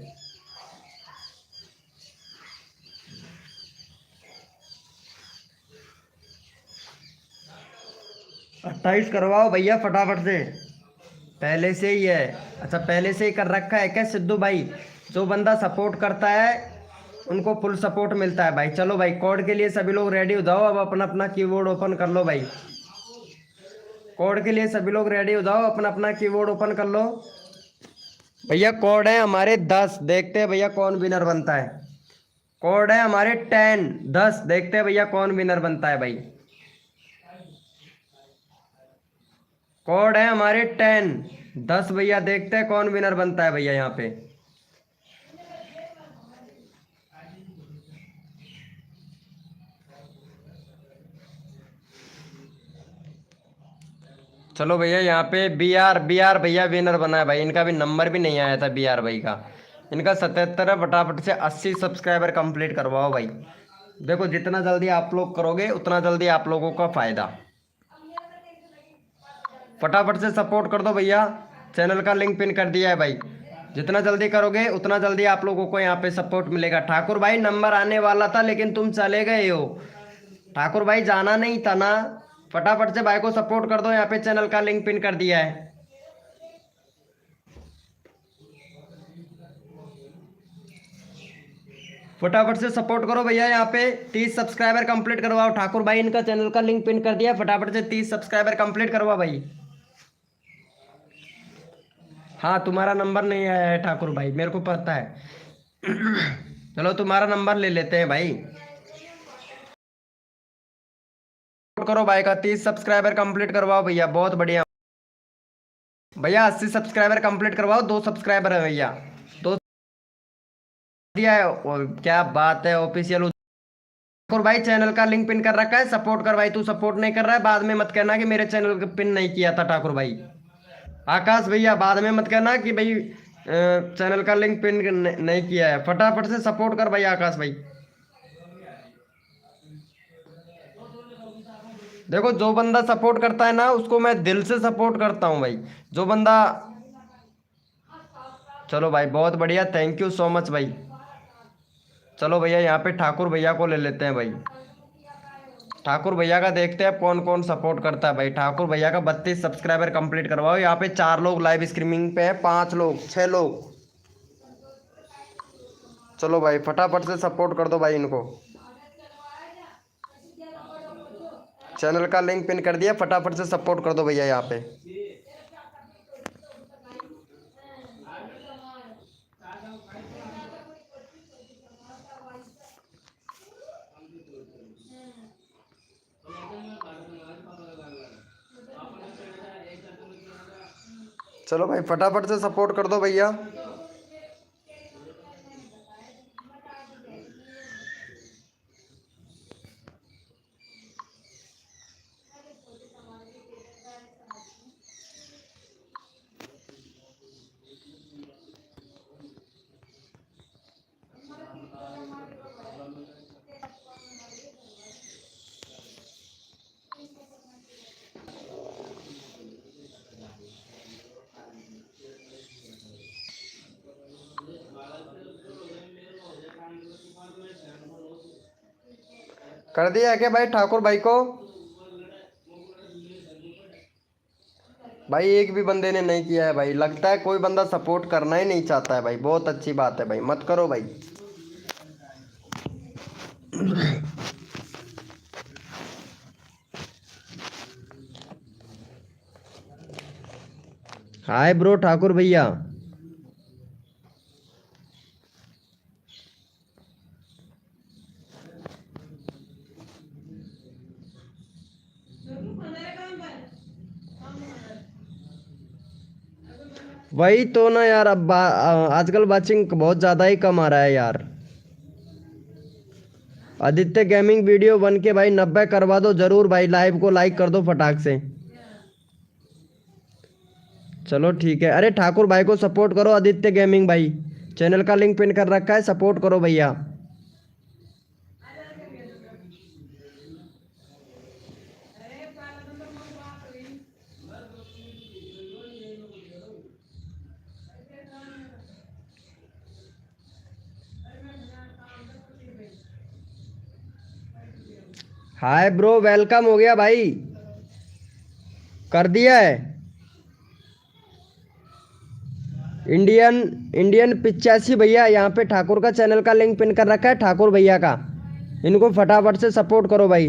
A: 28 करवाओ भैया फटाफट से। पहले से ही है? अच्छा पहले से ही कर रखा है क्या सिद्धू भाई? जो बंदा सपोर्ट करता है उनको फुल सपोर्ट मिलता है भाई। चलो भाई कोड के लिए सभी लोग रेडी हो जाओ। अब अपना अपना कीबोर्ड ओपन कर लो भाई। कोड के लिए सभी लोग रेडी हो जाओ, अपना अपना कीबोर्ड ओपन कर लो। भैया कोड है हमारे 10, देखते हैं भैया कौन विनर बनता है। कोड है हमारे 10, 10, देखते हैं भैया कौन विनर बनता है भाई। कोड है हमारे 10, 10 भैया, देखते हैं कौन विनर बनता है भैया यहाँ पे। चलो भैया यहाँ पे बी आर भैया विनर बना है भाई। इनका भी नंबर भी नहीं आया था बी आर भाई का। इनका 77 है। फटाफट से 80 सब्सक्राइबर कंप्लीट करवाओ भाई। देखो जितना जल्दी आप लोग करोगे उतना जल्दी आप लोगों का फायदा। फटाफट से सपोर्ट कर दो भैया। चैनल का लिंक पिन कर दिया है भाई। जितना जल्दी करोगे उतना जल्दी आप लोगों को यहाँ पे सपोर्ट मिलेगा। ठाकुर भाई नंबर आने वाला था लेकिन तुम चले गए हो। ठाकुर भाई जाना नहीं था ना। फटाफट से भाई को सपोर्ट कर दो। यहाँ पे चैनल का लिंक पिन कर दिया है। फटाफट से सपोर्ट करो भैया। यहाँ पे 30 सब्सक्राइबर कंप्लीट करवाओ। ठाकुर भाई इनका चैनल का लिंक पिन कर दिया। फटाफट से 30 सब्सक्राइबर कंप्लीट करवाओ भाई। हाँ तुम्हारा नंबर नहीं आया है ठाकुर भाई, मेरे को पता है। चलो तुम्हारा नंबर ले लेते हैं भाई। सपोर्ट करो भाई का। 30 सब्सक्राइबर कंप्लीट करवाओ भैया, बहुत बढ़िया भैया। 80 सब्सक्राइबर कंप्लीट करवाओ। 2 सब्सक्राइबर है भैया, 2 दिया है। और क्या बात है ऑफिशियल। ठाकुर भाई चैनल का लिंक पिन कर रखा है, सपोर्ट कर भाई। तू सपोर्ट नहीं कर रहा है बाद में मत कहना कि मेरे चैनल का पिन नहीं किया था ठाकुर भाई। आकाश भैया बाद में मत कहना कि भाई चैनल का लिंक पिन नहीं किया है। फटाफट से सपोर्ट कर भाई आकाश भाई। देखो जो बंदा सपोर्ट करता है ना उसको मैं दिल से सपोर्ट करता हूँ भाई। जो बंदा, चलो भाई बहुत बढ़िया, थैंक यू सो मच भाई। चलो भैया यहाँ पे ठाकुर भैया को ले लेते हैं भाई। ठाकुर भैया का देखते हैं कौन कौन सपोर्ट करता है भाई। ठाकुर भैया का 32 सब्सक्राइबर कंप्लीट करवाओ। यहाँ पे 4 लोग लाइव स्ट्रीमिंग पे है, 5 लोग, 6 लोग। चलो भाई फटाफट से सपोर्ट कर दो भाई इनको। चैनल का लिंक पिन कर दिया। फटाफट से सपोर्ट कर दो भैया यहाँ पे। चलो भाई फटाफट से सपोर्ट कर दो भैया। कर दिया है क्या भाई ठाकुर भाई को? भाई एक भी बंदे ने नहीं किया है भाई। लगता है कोई बंदा सपोर्ट करना ही नहीं चाहता है भाई। बहुत अच्छी बात है भाई, मत करो भाई। हाय ब्रो ठाकुर भैया। वही तो ना यार, अब आजकल वाचिंग बहुत ज़्यादा ही कम आ रहा है यार। आदित्य गेमिंग वीडियो बन के भाई 90 करवा दो जरूर भाई। लाइव को लाइक कर दो फटाक से। चलो ठीक है। अरे ठाकुर भाई को सपोर्ट करो आदित्य गेमिंग भाई। चैनल का लिंक पिन कर रखा है, सपोर्ट करो भैया। हाय ब्रो वेलकम हो गया भाई, कर दिया है। इंडियन इंडियन 85 भैया यहाँ पे ठाकुर का चैनल का लिंक पिन कर रखा है, ठाकुर भैया का। इनको फटाफट से सपोर्ट करो भाई।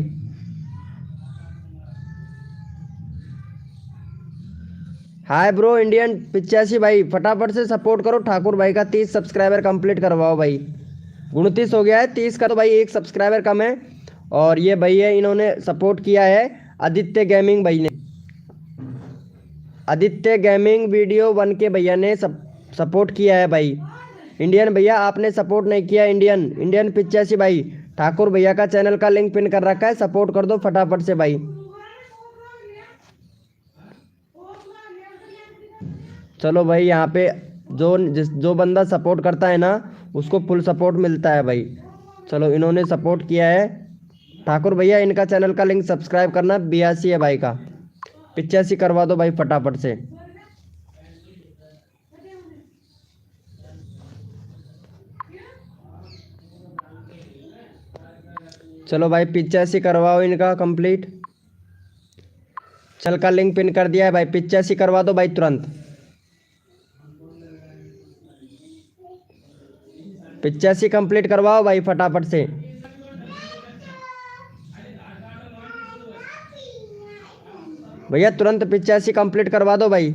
A: हाय ब्रो इंडियन 85 भाई, फटाफट से सपोर्ट करो ठाकुर भाई का 30 सब्सक्राइबर कंप्लीट करवाओ भाई। 29 हो गया है, 30 का तो भाई एक सब्सक्राइबर कम है। और ये भैया इन्होंने सपोर्ट किया है आदित्य गेमिंग भाई ने, आदित्य गेमिंग वीडियो 1 के भैया ने सपोर्ट किया है भाई। इंडियन भैया आपने सपोर्ट नहीं किया, इंडियन इंडियन 85 भाई, ठाकुर भैया का चैनल का लिंक पिन कर रखा है, सपोर्ट कर दो फटाफट से भाई। चलो भाई यहाँ पे जो बंदा सपोर्ट करता है ना उसको फुल सपोर्ट मिलता है भाई। चलो इन्होंने सपोर्ट किया है ठाकुर भैया, इनका चैनल का लिंक सब्सक्राइब करना, 82 है भाई का, 85 करवा दो भाई फटाफट से। चलो भाई 85 करवाओ इनका कंप्लीट, चैनल का लिंक पिन कर दिया है भाई, 85 करवा दो भाई तुरंत। 85 कंप्लीट करवाओ भाई फटाफट से। भैया तुरंत 85 कंप्लीट करवा दो भाई।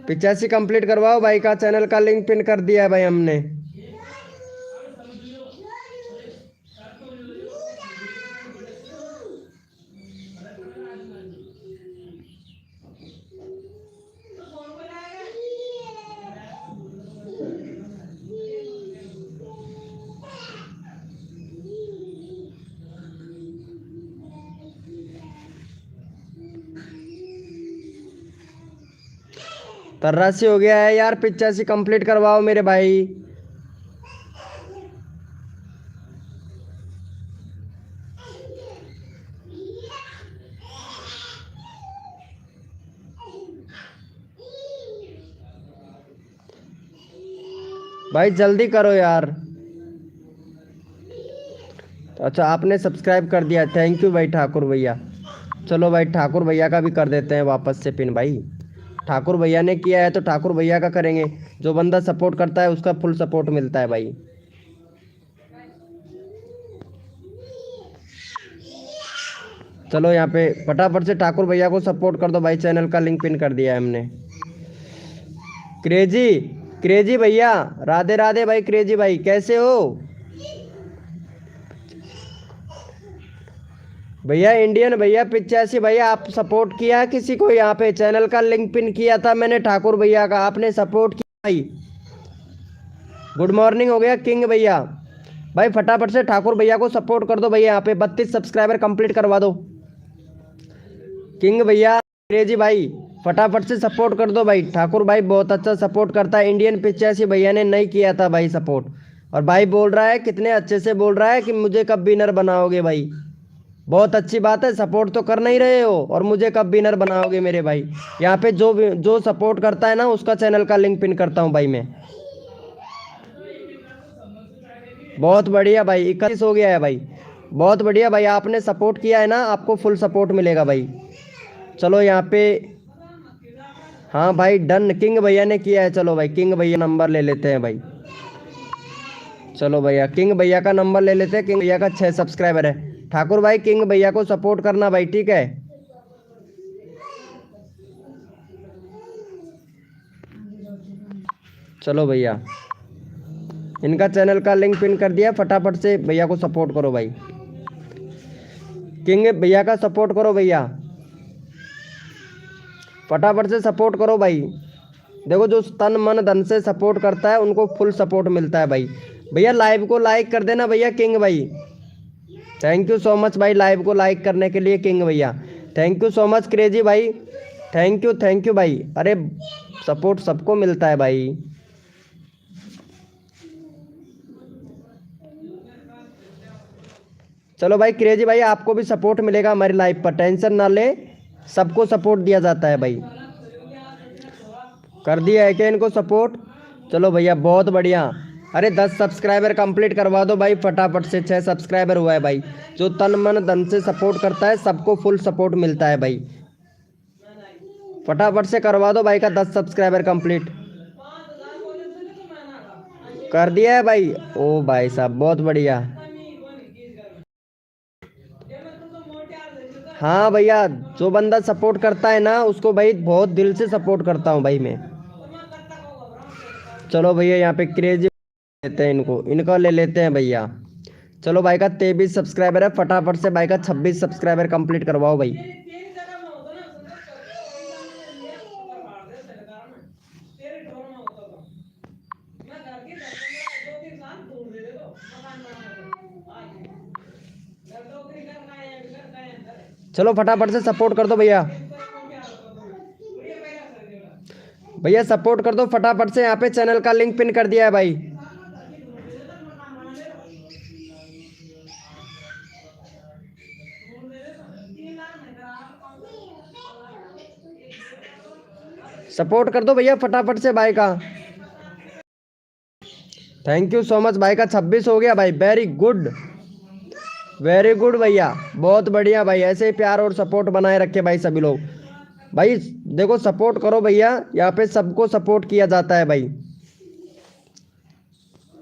A: पिचासी कंप्लीट करवाओ भाई का चैनल का लिंक पिन कर दिया है भाई हमने। तर्रासी हो गया है यार, 85 कंप्लीट करवाओ मेरे भाई। भाई जल्दी करो यार। अच्छा आपने सब्सक्राइब कर दिया, थैंक यू भाई ठाकुर भैया। चलो भाई ठाकुर भैया का भी कर देते हैं वापस से पिन भाई, ठाकुर भैया ने किया है तो ठाकुर भैया का करेंगे। जो बंदा सपोर्ट करता है उसका फुल सपोर्ट मिलता है भाई। चलो यहाँ पे फटाफट से ठाकुर भैया को सपोर्ट कर दो भाई, चैनल का लिंक पिन कर दिया है हमने। क्रेजी क्रेजी भैया, राधे राधे भाई, क्रेजी भाई कैसे हो भैया। इंडियन भैया 85 भैया, आप सपोर्ट किया किसी को यहाँ पे, चैनल का लिंक पिन किया था मैंने ठाकुर भैया का, आपने सपोर्ट किया भाई। गुड मॉर्निंग हो गया किंग भैया, भाई फटाफट से ठाकुर भैया को सपोर्ट कर दो भैया, यहाँ पे 32 सब्सक्राइबर कंप्लीट करवा दो। किंग भैया क्रेजी भाई फटाफट से सपोर्ट कर दो भाई, ठाकुर भाई बहुत अच्छा सपोर्ट करता है। इंडियन 85 भैया ने नहीं किया था भाई सपोर्ट, और भाई बोल रहा है कितने अच्छे से बोल रहा है कि मुझे कब विनर बनाओगे भाई। बहुत अच्छी बात है, सपोर्ट तो कर नहीं रहे हो और मुझे कब विनर बनाओगे मेरे भाई। यहाँ पे जो सपोर्ट करता है ना उसका चैनल का लिंक पिन करता हूँ भाई मैं। बहुत बढ़िया भाई, 31 हो गया है भाई, बहुत बढ़िया भाई, आपने सपोर्ट किया है ना, आपको फुल सपोर्ट मिलेगा भाई। चलो यहाँ पे हाँ भाई डन, किंग भैया ने किया है। चलो भाई किंग भैया नंबर ले लेते हैं भाई। चलो भैया किंग भैया का नंबर ले लेते हैं, किंग भैया का 6 सब्सक्राइबर है। ठाकुर भाई किंग भैया को सपोर्ट करना भाई, ठीक है। चलो भैया इनका चैनल का लिंक पिन कर दिया, फटाफट से भैया को सपोर्ट करो भाई, किंग भैया का सपोर्ट करो भैया, फटाफट से सपोर्ट करो भाई। देखो जो तन मन धन से सपोर्ट करता है उनको फुल सपोर्ट मिलता है भाई। भैया लाइव को लाइक कर देना भैया किंग भाई, थैंक यू सो मच भाई लाइव को लाइक करने के लिए किंग भैया, thank you so much crazy भाई, थैंक यू भाई। अरे सपोर्ट सबको मिलता है भाई। चलो भाई क्रेजी भाई आपको भी सपोर्ट मिलेगा हमारी लाइव पर, टेंशन ना ले, सबको सपोर्ट दिया जाता है भाई। कर दिया है क्या इनको सपोर्ट? चलो भैया बहुत बढ़िया। अरे 10 सब्सक्राइबर कंप्लीट करवा दो भाई फटाफट से, 6 सब्सक्राइबर हुआ है भाई। जो तन मन धन से सपोर्ट करता है सबको फुल सपोर्ट मिलता है भाई, फटाफट से करवा दो भाई का 10 सब्सक्राइबर कंप्लीट। कर दिया है भाई। ओ भाई साहब बहुत बढ़िया। हाँ भैया, जो बंदा सपोर्ट करता है ना उसको भाई बहुत दिल से सपोर्ट करता हूँ भाई मैं। चलो भैया यहाँ पे क्रेजी लेते हैं, इनको इनका ले लेते हैं भैया। चलो भाई का 23 सब्सक्राइबर है, फटाफट से भाई का 26 सब्सक्राइबर कंप्लीट करवाओ भाई। चलो फटाफट से सपोर्ट कर दो भैया। भैया सपोर्ट कर दो फटाफट से, यहाँ पे चैनल का लिंक पिन कर दिया है भाई। सपोर्ट कर दो भैया फटाफट से भाई का। थैंक यू सो मच भाई का 26 हो गया भाई, वेरी गुड वेरी गुड भैया, बहुत बढ़िया भाई। ऐसे ही प्यार और सपोर्ट बनाए रखे भाई सभी लोग। भाई देखो सपोर्ट करो भैया, यहाँ पे सबको सपोर्ट किया जाता है भाई।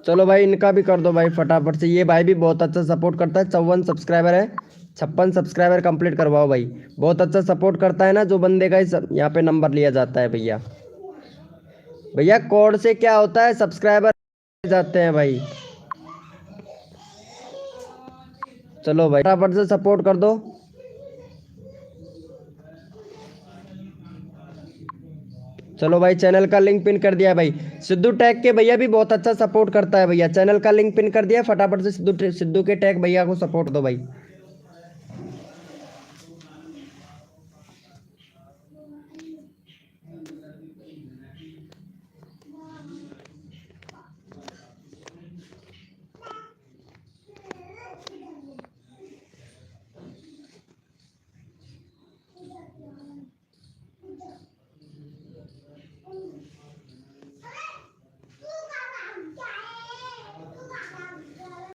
A: चलो भाई इनका भी कर दो भाई फटाफट से, ये भाई भी बहुत अच्छा सपोर्ट करता है। 54 सब्सक्राइबर है, 56 सब्सक्राइबर कंप्लीट करवाओ भाई। बहुत अच्छा सपोर्ट करता है ना जो बंदे का यहाँ पे नंबर लिया जाता है भैया। भैया कोड से क्या होता है, सब्सक्राइबर जाते हैं भाई। चलो भाई फटाफट से सपोर्ट कर दो। चलो भाई चैनल का लिंक पिन कर दिया है भाई। सिद्धू टैग के भैया भी बहुत अच्छा सपोर्ट करता है भैया, चैनल का लिंक पिन कर दिया, फटाफट से सिद्धू के टैग भैया को सपोर्ट दो भाई।